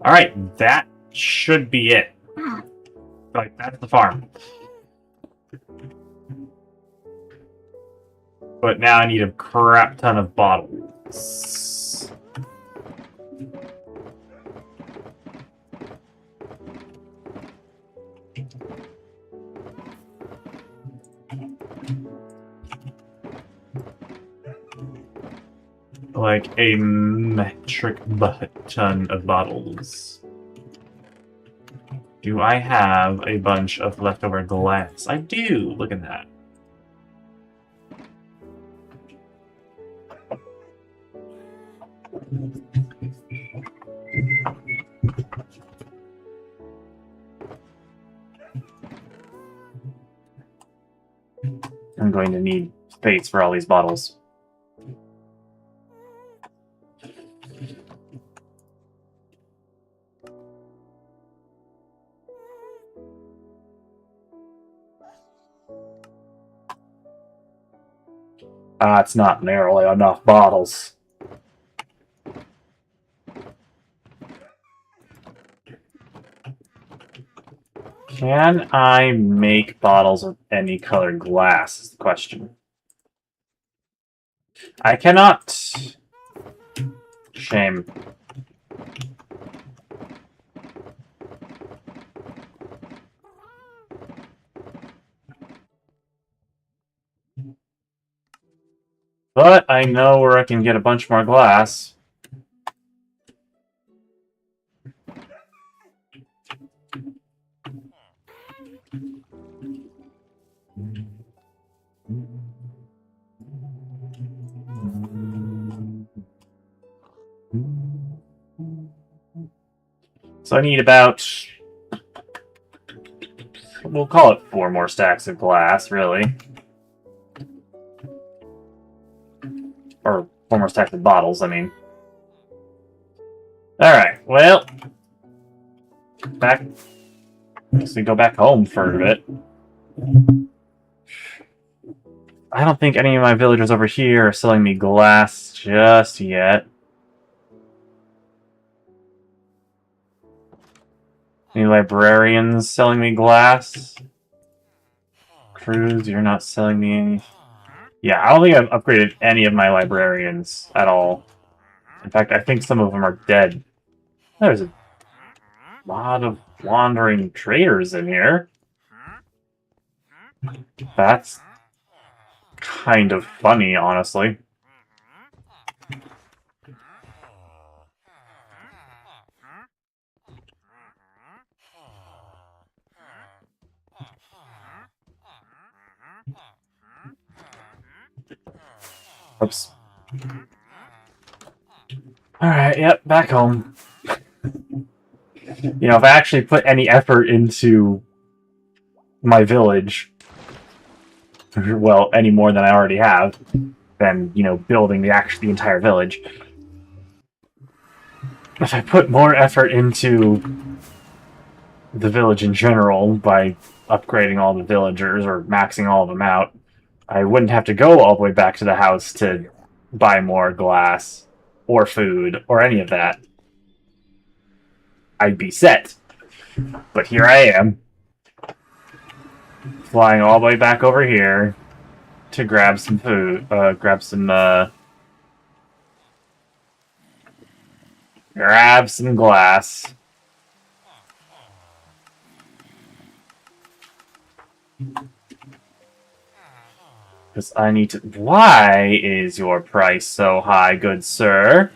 Alright, that should be it. Like, that's the farm. But now I need a crap ton of bottles. Like a metric ton of bottles. Do I have a bunch of leftover glass? I do! Look at that. I'm going to need space for all these bottles. It's not nearly enough bottles. Can I make bottles of any colored glass, is the question. I cannot. Shame. But I know where I can get a bunch more glass. So I need about, we'll call it 4 more stacks of glass, really. Or 4 more stacks of bottles, I mean. Alright, well. So we go back home for a bit. I don't think any of my villagers over here are selling me glass just yet. Any librarians selling me glass? Cruz, you're not selling me any. Yeah, I don't think I've upgraded any of my librarians at all. In fact, I think some of them are dead. There's a lot of wandering traders in here. That's kind of funny, honestly. Oops. Alright, yep, back home. You know, if I actually put any effort into my village, well, any more than I already have, than, you know, building the entire village. If I put more effort into the village in general by upgrading all the villagers or maxing all of them out, I wouldn't have to go all the way back to the house to buy more glass or food or any of that. I'd be set. But here I am, flying all the way back over here to grab some food, grab some glass. Because I need to... Why is your price so high, good sir?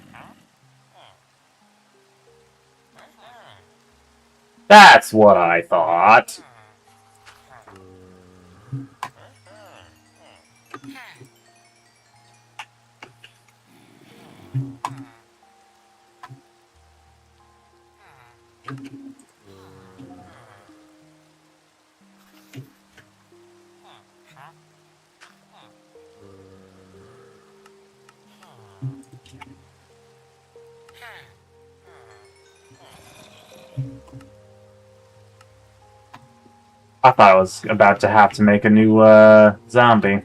That's what I thought. I thought I was about to have to make a new zombie.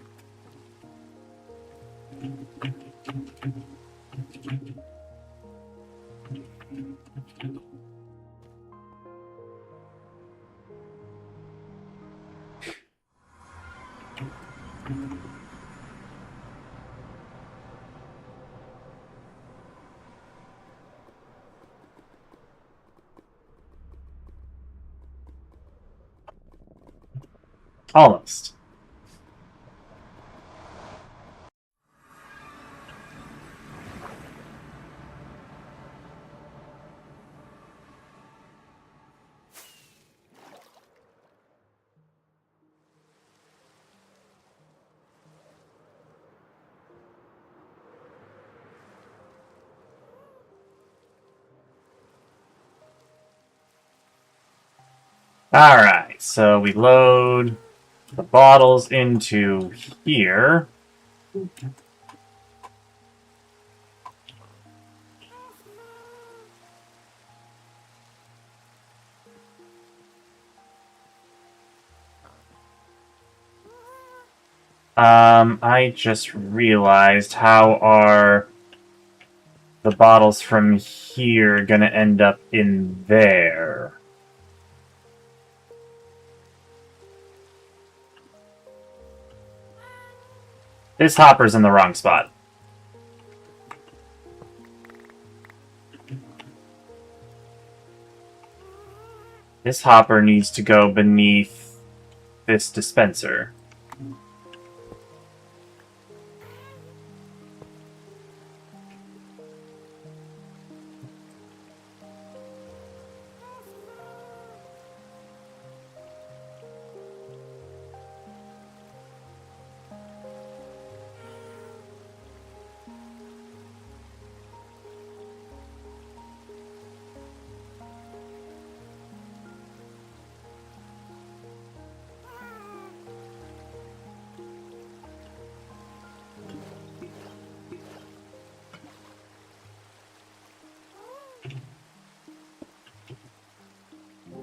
Almost. Alright, so we load the bottles into here. I just realized how are the bottles from here gonna end up in there? This hopper's in the wrong spot. This hopper needs to go beneath this dispenser.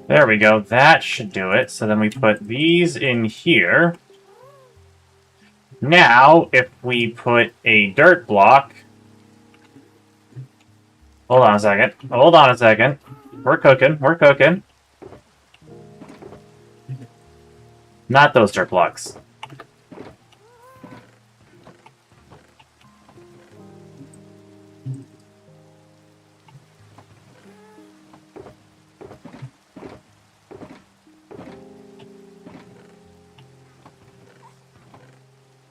There we go, that should do it. So then we put these in here. Now, if we put a dirt block... Hold on a second. Hold on a second. We're cooking. We're cooking. Not those dirt blocks.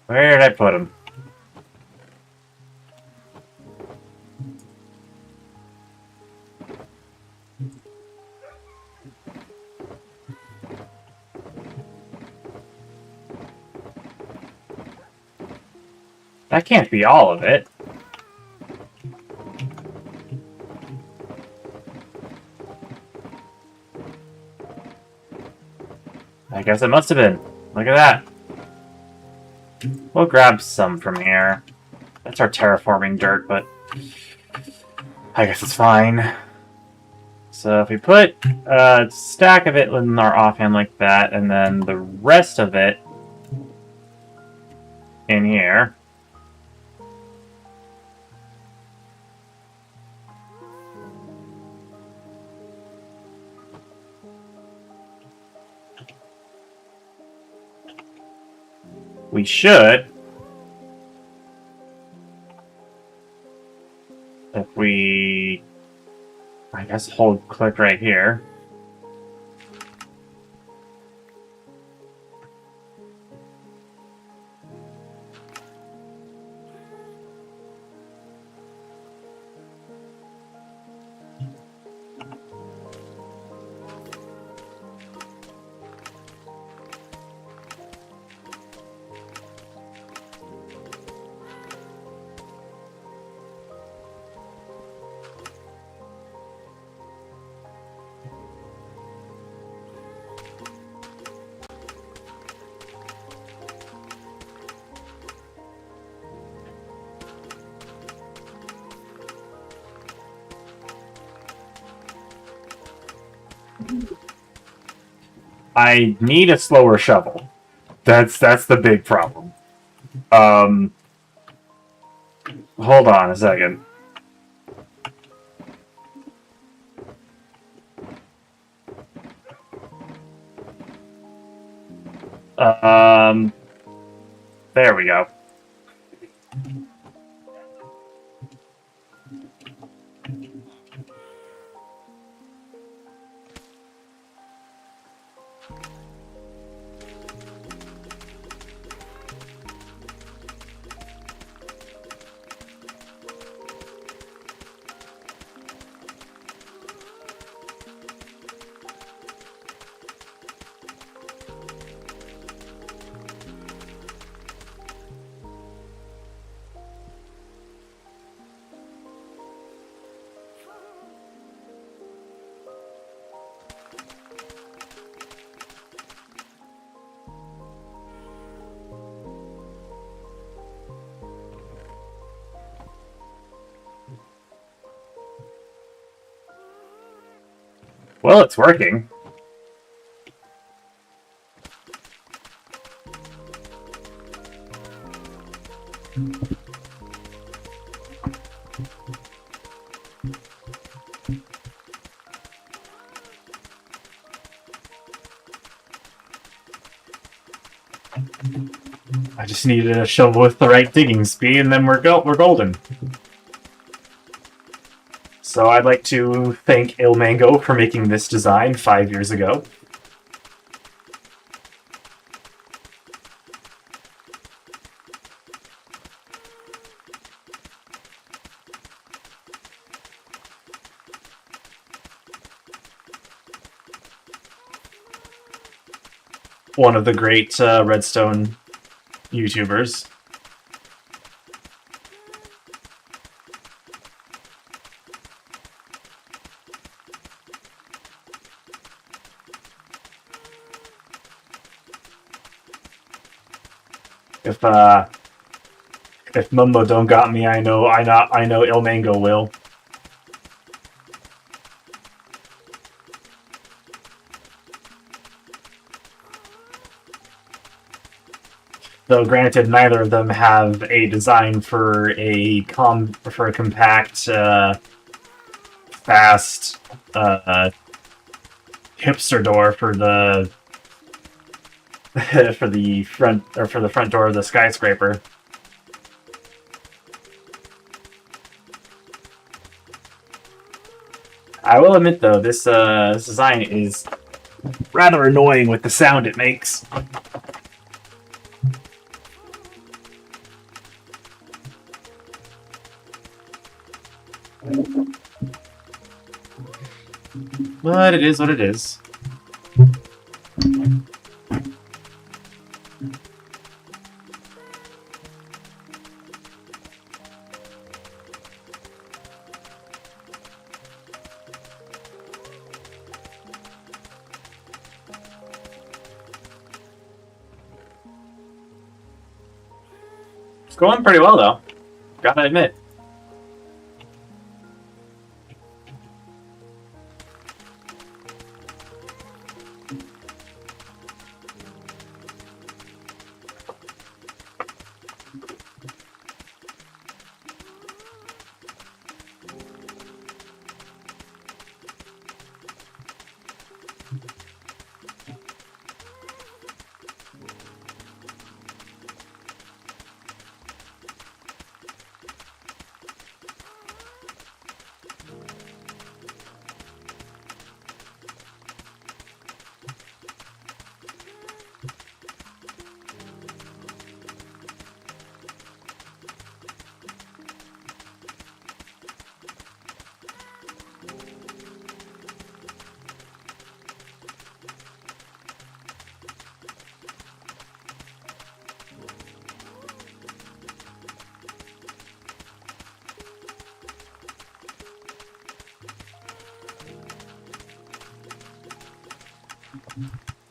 Where did I put them? That can't be all of it. I guess it must have been. Look at that. We'll grab some from here. That's our terraforming dirt, but I guess it's fine. So if we put a stack of it in our offhand like that, and then the rest of it in here. We should, if we, I guess, hold click right here. I need a slower shovel. That's the big problem. Um, hold on a second. Um, there we go. Well, it's working. I just needed a shovel with the right digging speed, and then we're golden. So I'd like to thank Ilmango for making this design 5 years ago. One of the great redstone YouTubers. If Mumbo don't got me, I know Ilmango will. Though granted, neither of them have a design for a compact, fast hipster door for the for the front door of the skyscraper. I will admit though, this design is rather annoying with the sound it makes. But it is what it is. It's going pretty well though, gotta admit.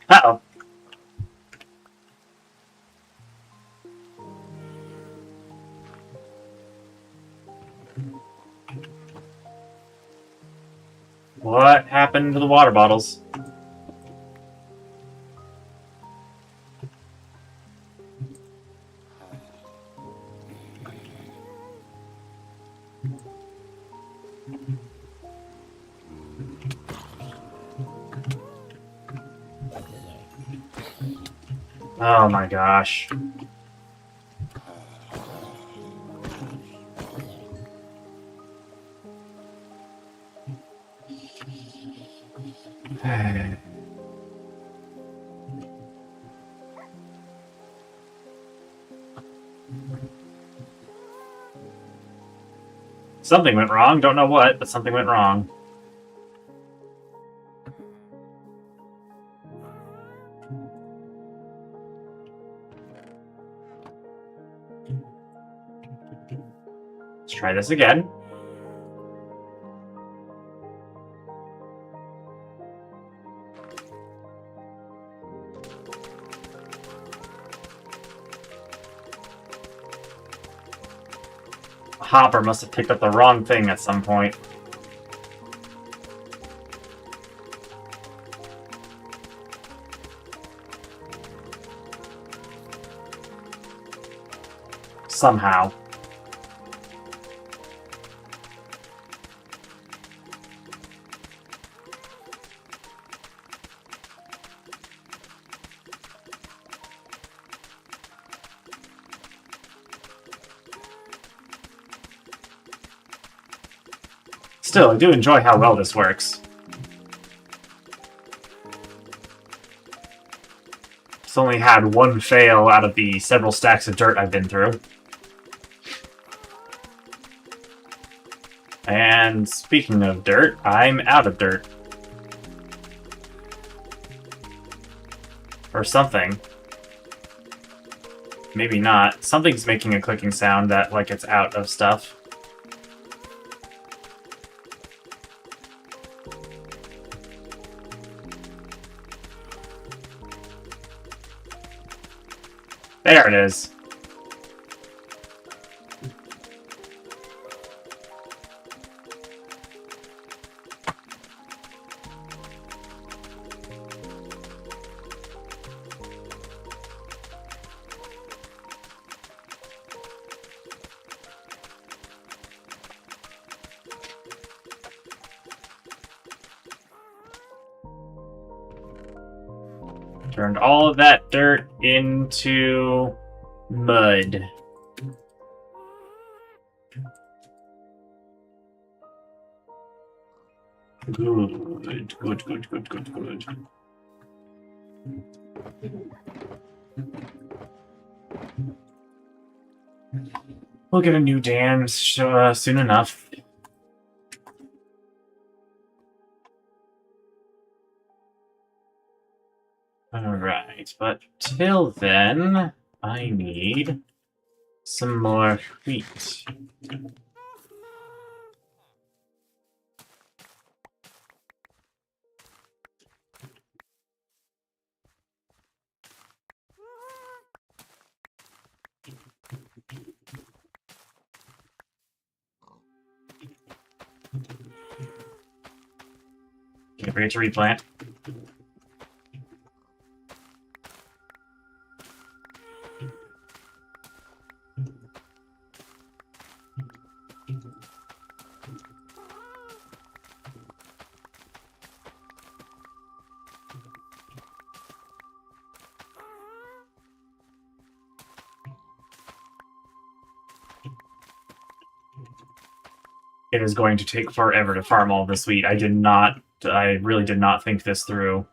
Uh-oh. What happened to the water bottles? Oh my gosh. Something went wrong. Don't know what, but something went wrong. Let's try this again. Hopper must have picked up the wrong thing at some point. Somehow. Still, I do enjoy how well this works. It's only had one fail out of the several stacks of dirt I've been through. And speaking of dirt, I'm out of dirt. Or something. Maybe not. Something's making a clicking sound that, like, it's out of stuff. There it is. Turned all of that dirt into mud. Good, good, good, good, good, good. We'll get a new dam soon enough. Alright, but till then, I need some more wheat. Get ready to replant. It is going to take forever to farm all this wheat. I really did not think this through.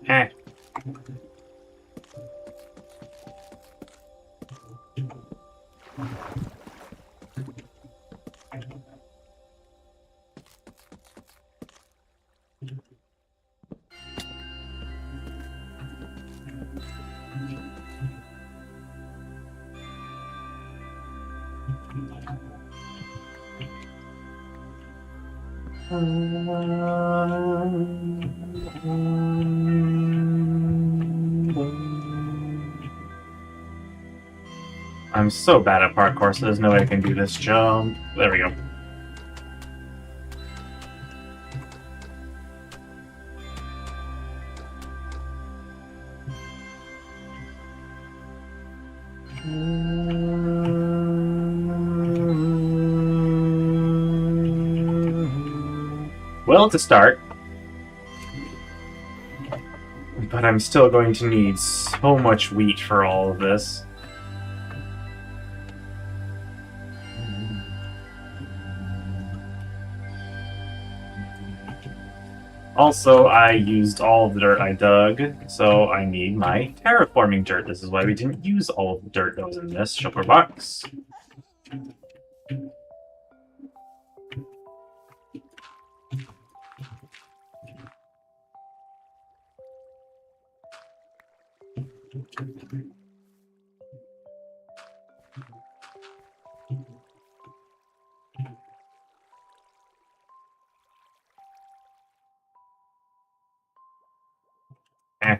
Eh. I'm so bad at parkour, so there's no way I can do this jump. There we go. Well, to start. But I'm still going to need so much wheat for all of this. Also, I used all of the dirt I dug, so I need my terraforming dirt. This is why we didn't use all of the dirt that was in this shulker box. Eh.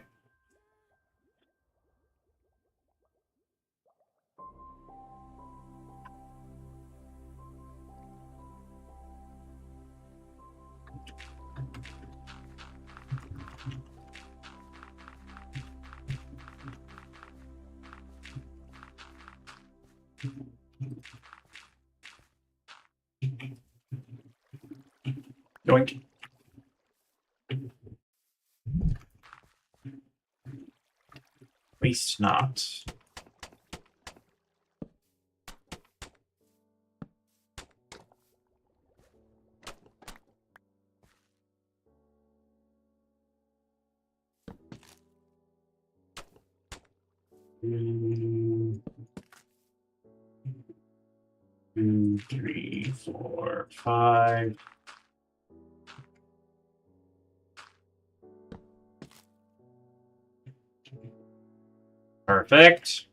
Yoink. Waste not. Two, 3, 4, 5. Perfect.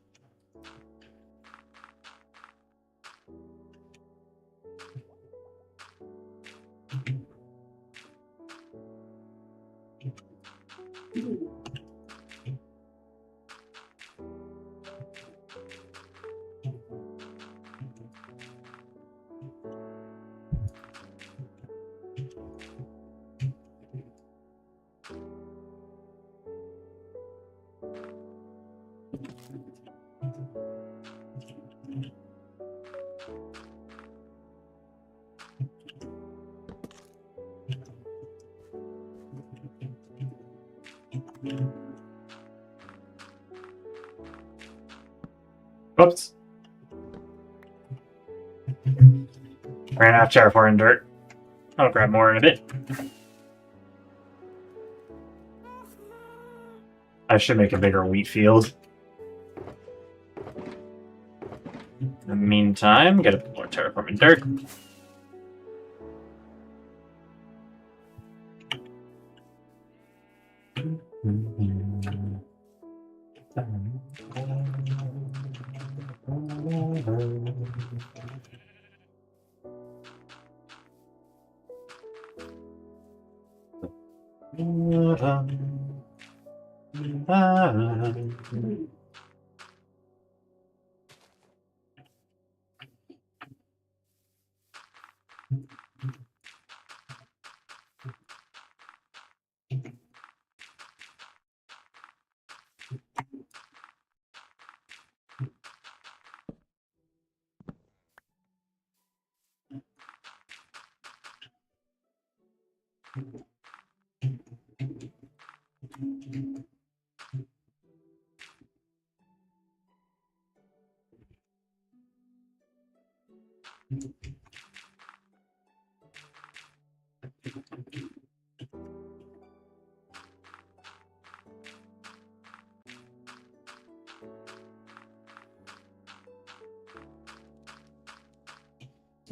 Oops. Ran out of terraforming dirt. I'll grab more in a bit. I should make a bigger wheat field. In the meantime, get a bit more terraforming dirt.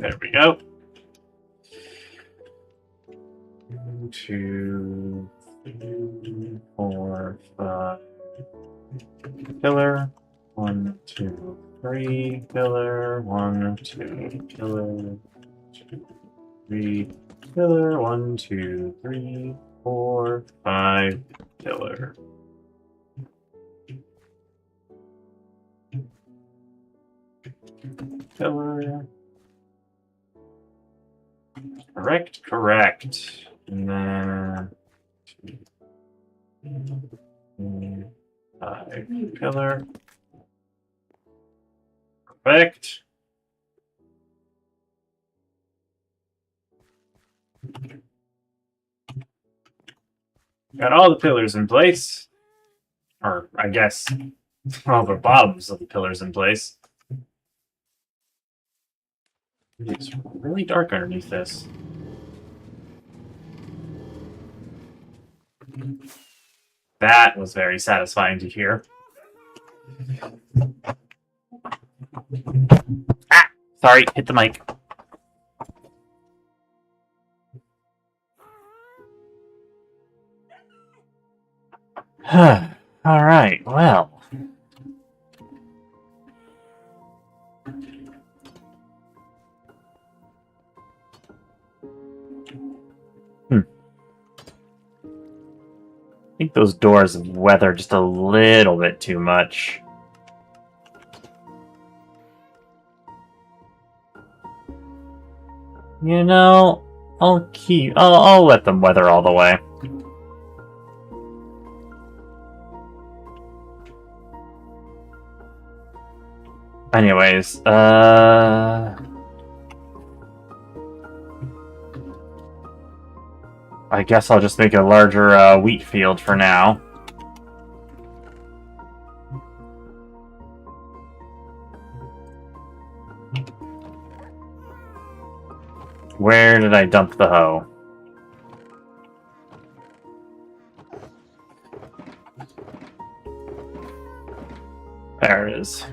There we go. 1, 2, 3, 4, 5. Pillar. 1, 2, 3. Pillar. 1, 2. Pillar. 2, 3. Pillar. 1, 2, 3, 4, 5. Pillar. Pillar. Correct, correct. And then 2, 3, 5. Pillar. Perfect. Got all the pillars in place. Or, I guess, all the bottoms of the pillars in place. It's really dark underneath this. That was very satisfying to hear. Ah! Sorry, hit the mic. Alright, well. I think those doors weather just a little bit too much. You know, I'll let them weather all the way. Anyways, I guess I'll just make a larger wheat field for now. Where did I dump the hoe? There it is.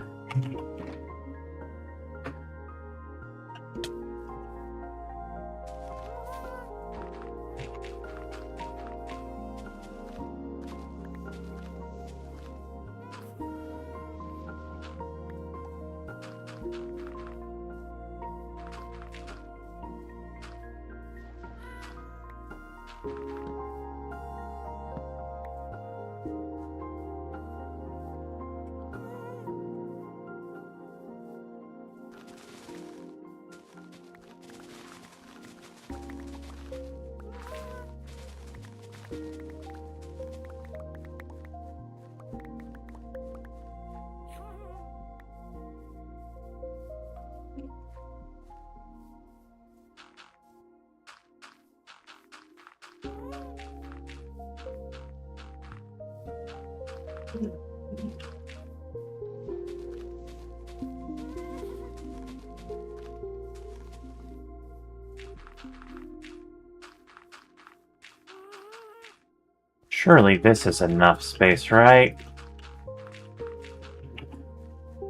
Surely this is enough space, right?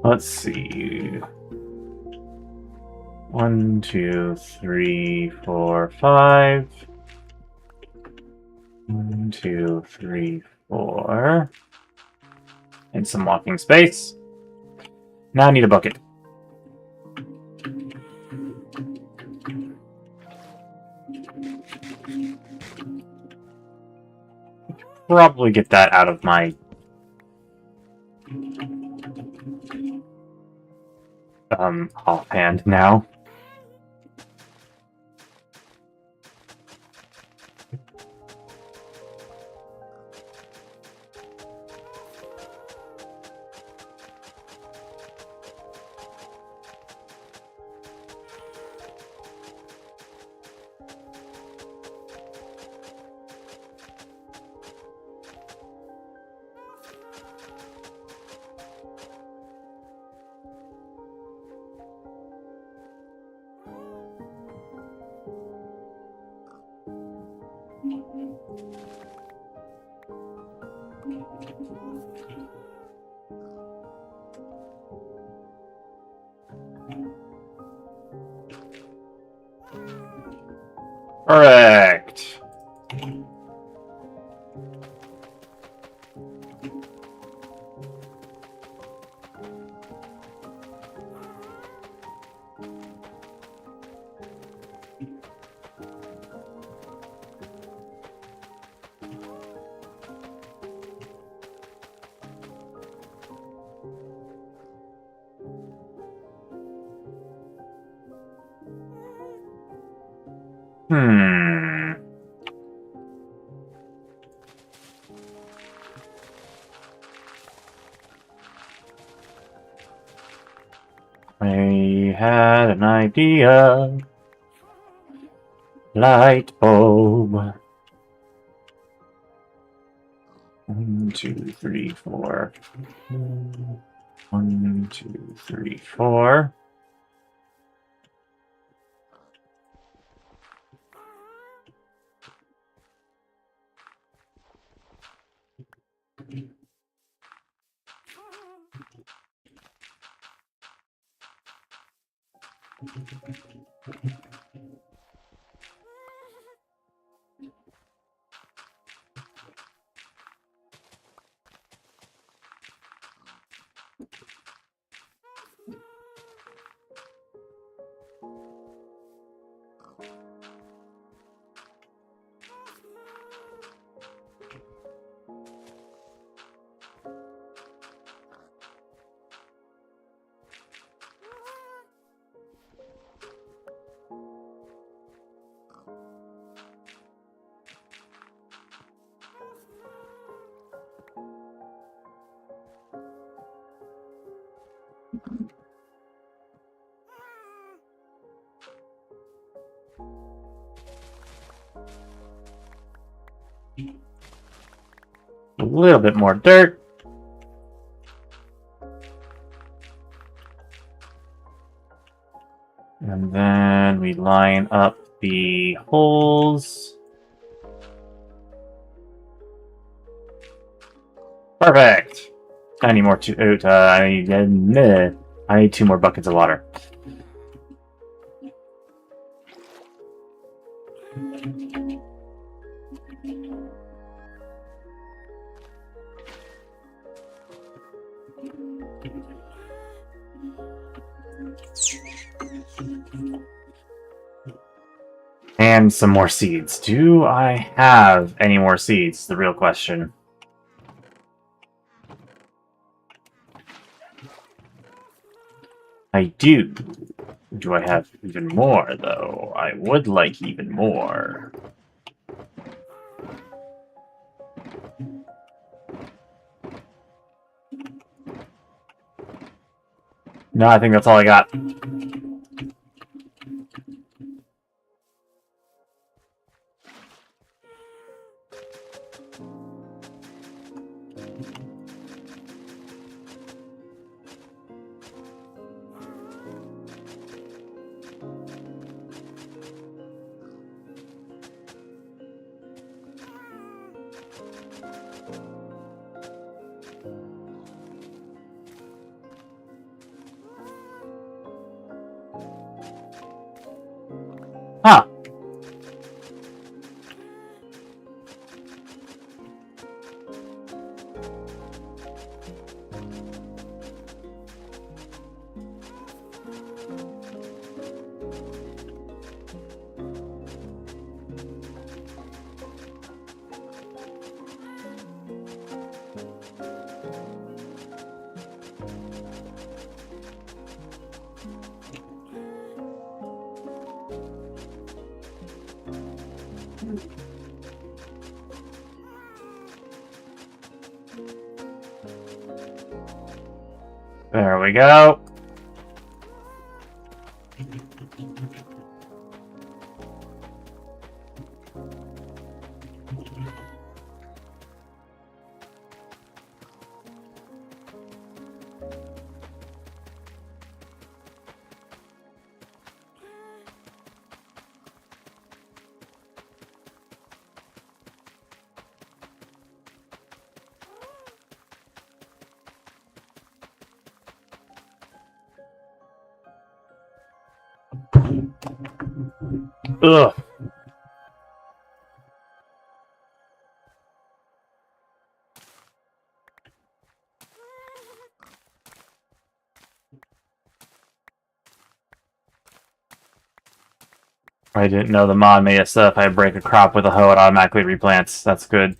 Let's see. 1, 2, 3, 4, 5. 1, 2, 3, 4. And some walking space. Now I need a bucket. Probably get that out of my offhand now. Correct. Hmm. I had an idea. Light bulb. 1, 2, 3, 4. 1, 2, 3, 4. A little bit more dirt. And then we line up the holes. Perfect. I need more I need 2 more buckets of water. And some more seeds. Do I have any more seeds? The real question. I do. Do I have even more, though? I would like even more. No, I think that's all I got. Huh. There we go. Ugh. I didn't know the mod made it so if I break a crop with a hoe, it automatically replants. That's good.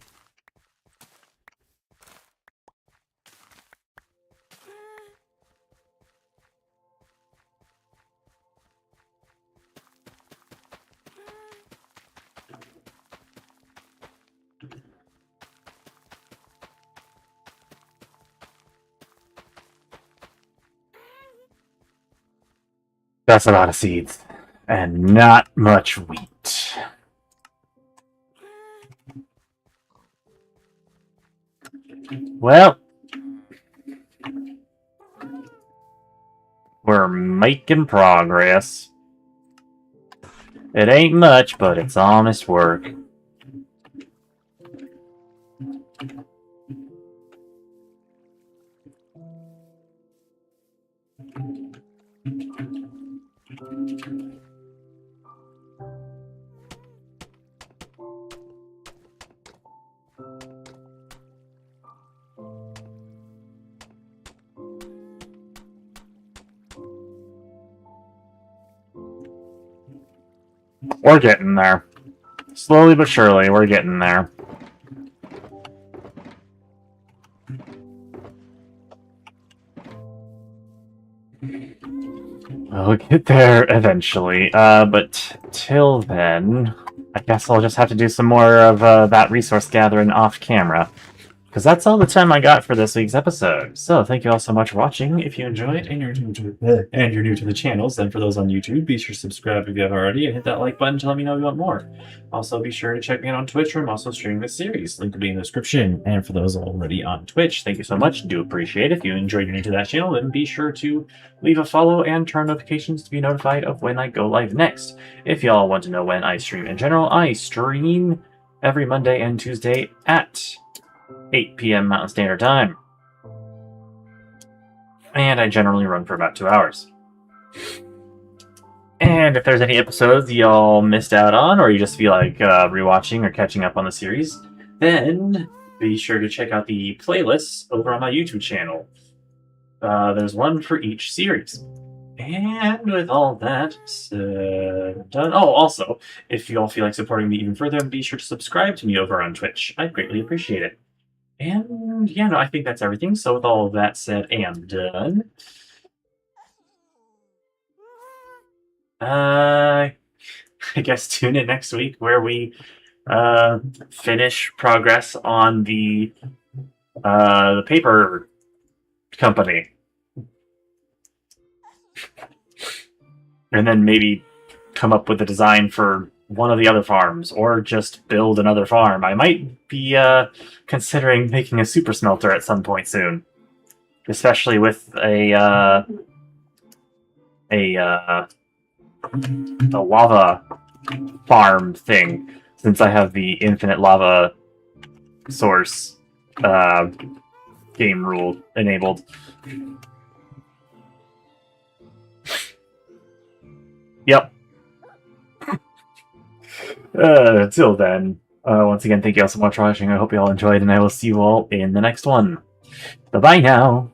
That's a lot of seeds. And not much wheat. Well, we're making progress. It ain't much, but it's honest work. We're getting there. Slowly but surely, we're getting there. We'll get there eventually. But till then, I guess I'll just have to do some more of that resource gathering off camera. Because that's all the time I got for this week's episode. So thank you all so much for watching. If you enjoyed and you're new to the channels, then for those on YouTube, be sure to subscribe if you haven't already and hit that like button to let me know you want more. Also, be sure to check me out on Twitch, where I'm also streaming this series. Link will be in the description. And for those already on Twitch, thank you so much. Do appreciate it. If you enjoyed you're new to that channel, then be sure to leave a follow and turn notifications to be notified of when I go live next. If y'all want to know when I stream in general, I stream every Monday and Tuesday at 8 p.m. Mountain Standard Time. And I generally run for about 2 hours. And if there's any episodes y'all missed out on, or you just feel like rewatching or catching up on the series, then be sure to check out the playlists over on my YouTube channel. There's one for each series. And with all that done... Oh, also, if y'all feel like supporting me even further, be sure to subscribe to me over on Twitch. I'd greatly appreciate it. And yeah, no, I think that's everything. So with all of that said and done, I guess tune in next week where we finish progress on the paper company. And then maybe come up with a design for one of the other farms, or just build another farm. I might be considering making a super smelter at some point soon, especially with a lava farm thing, since I have the infinite lava source game rule enabled. Yep. Till then, once again, thank you all so much for watching. I hope you all enjoyed, and I will see you all in the next one. Bye-bye now.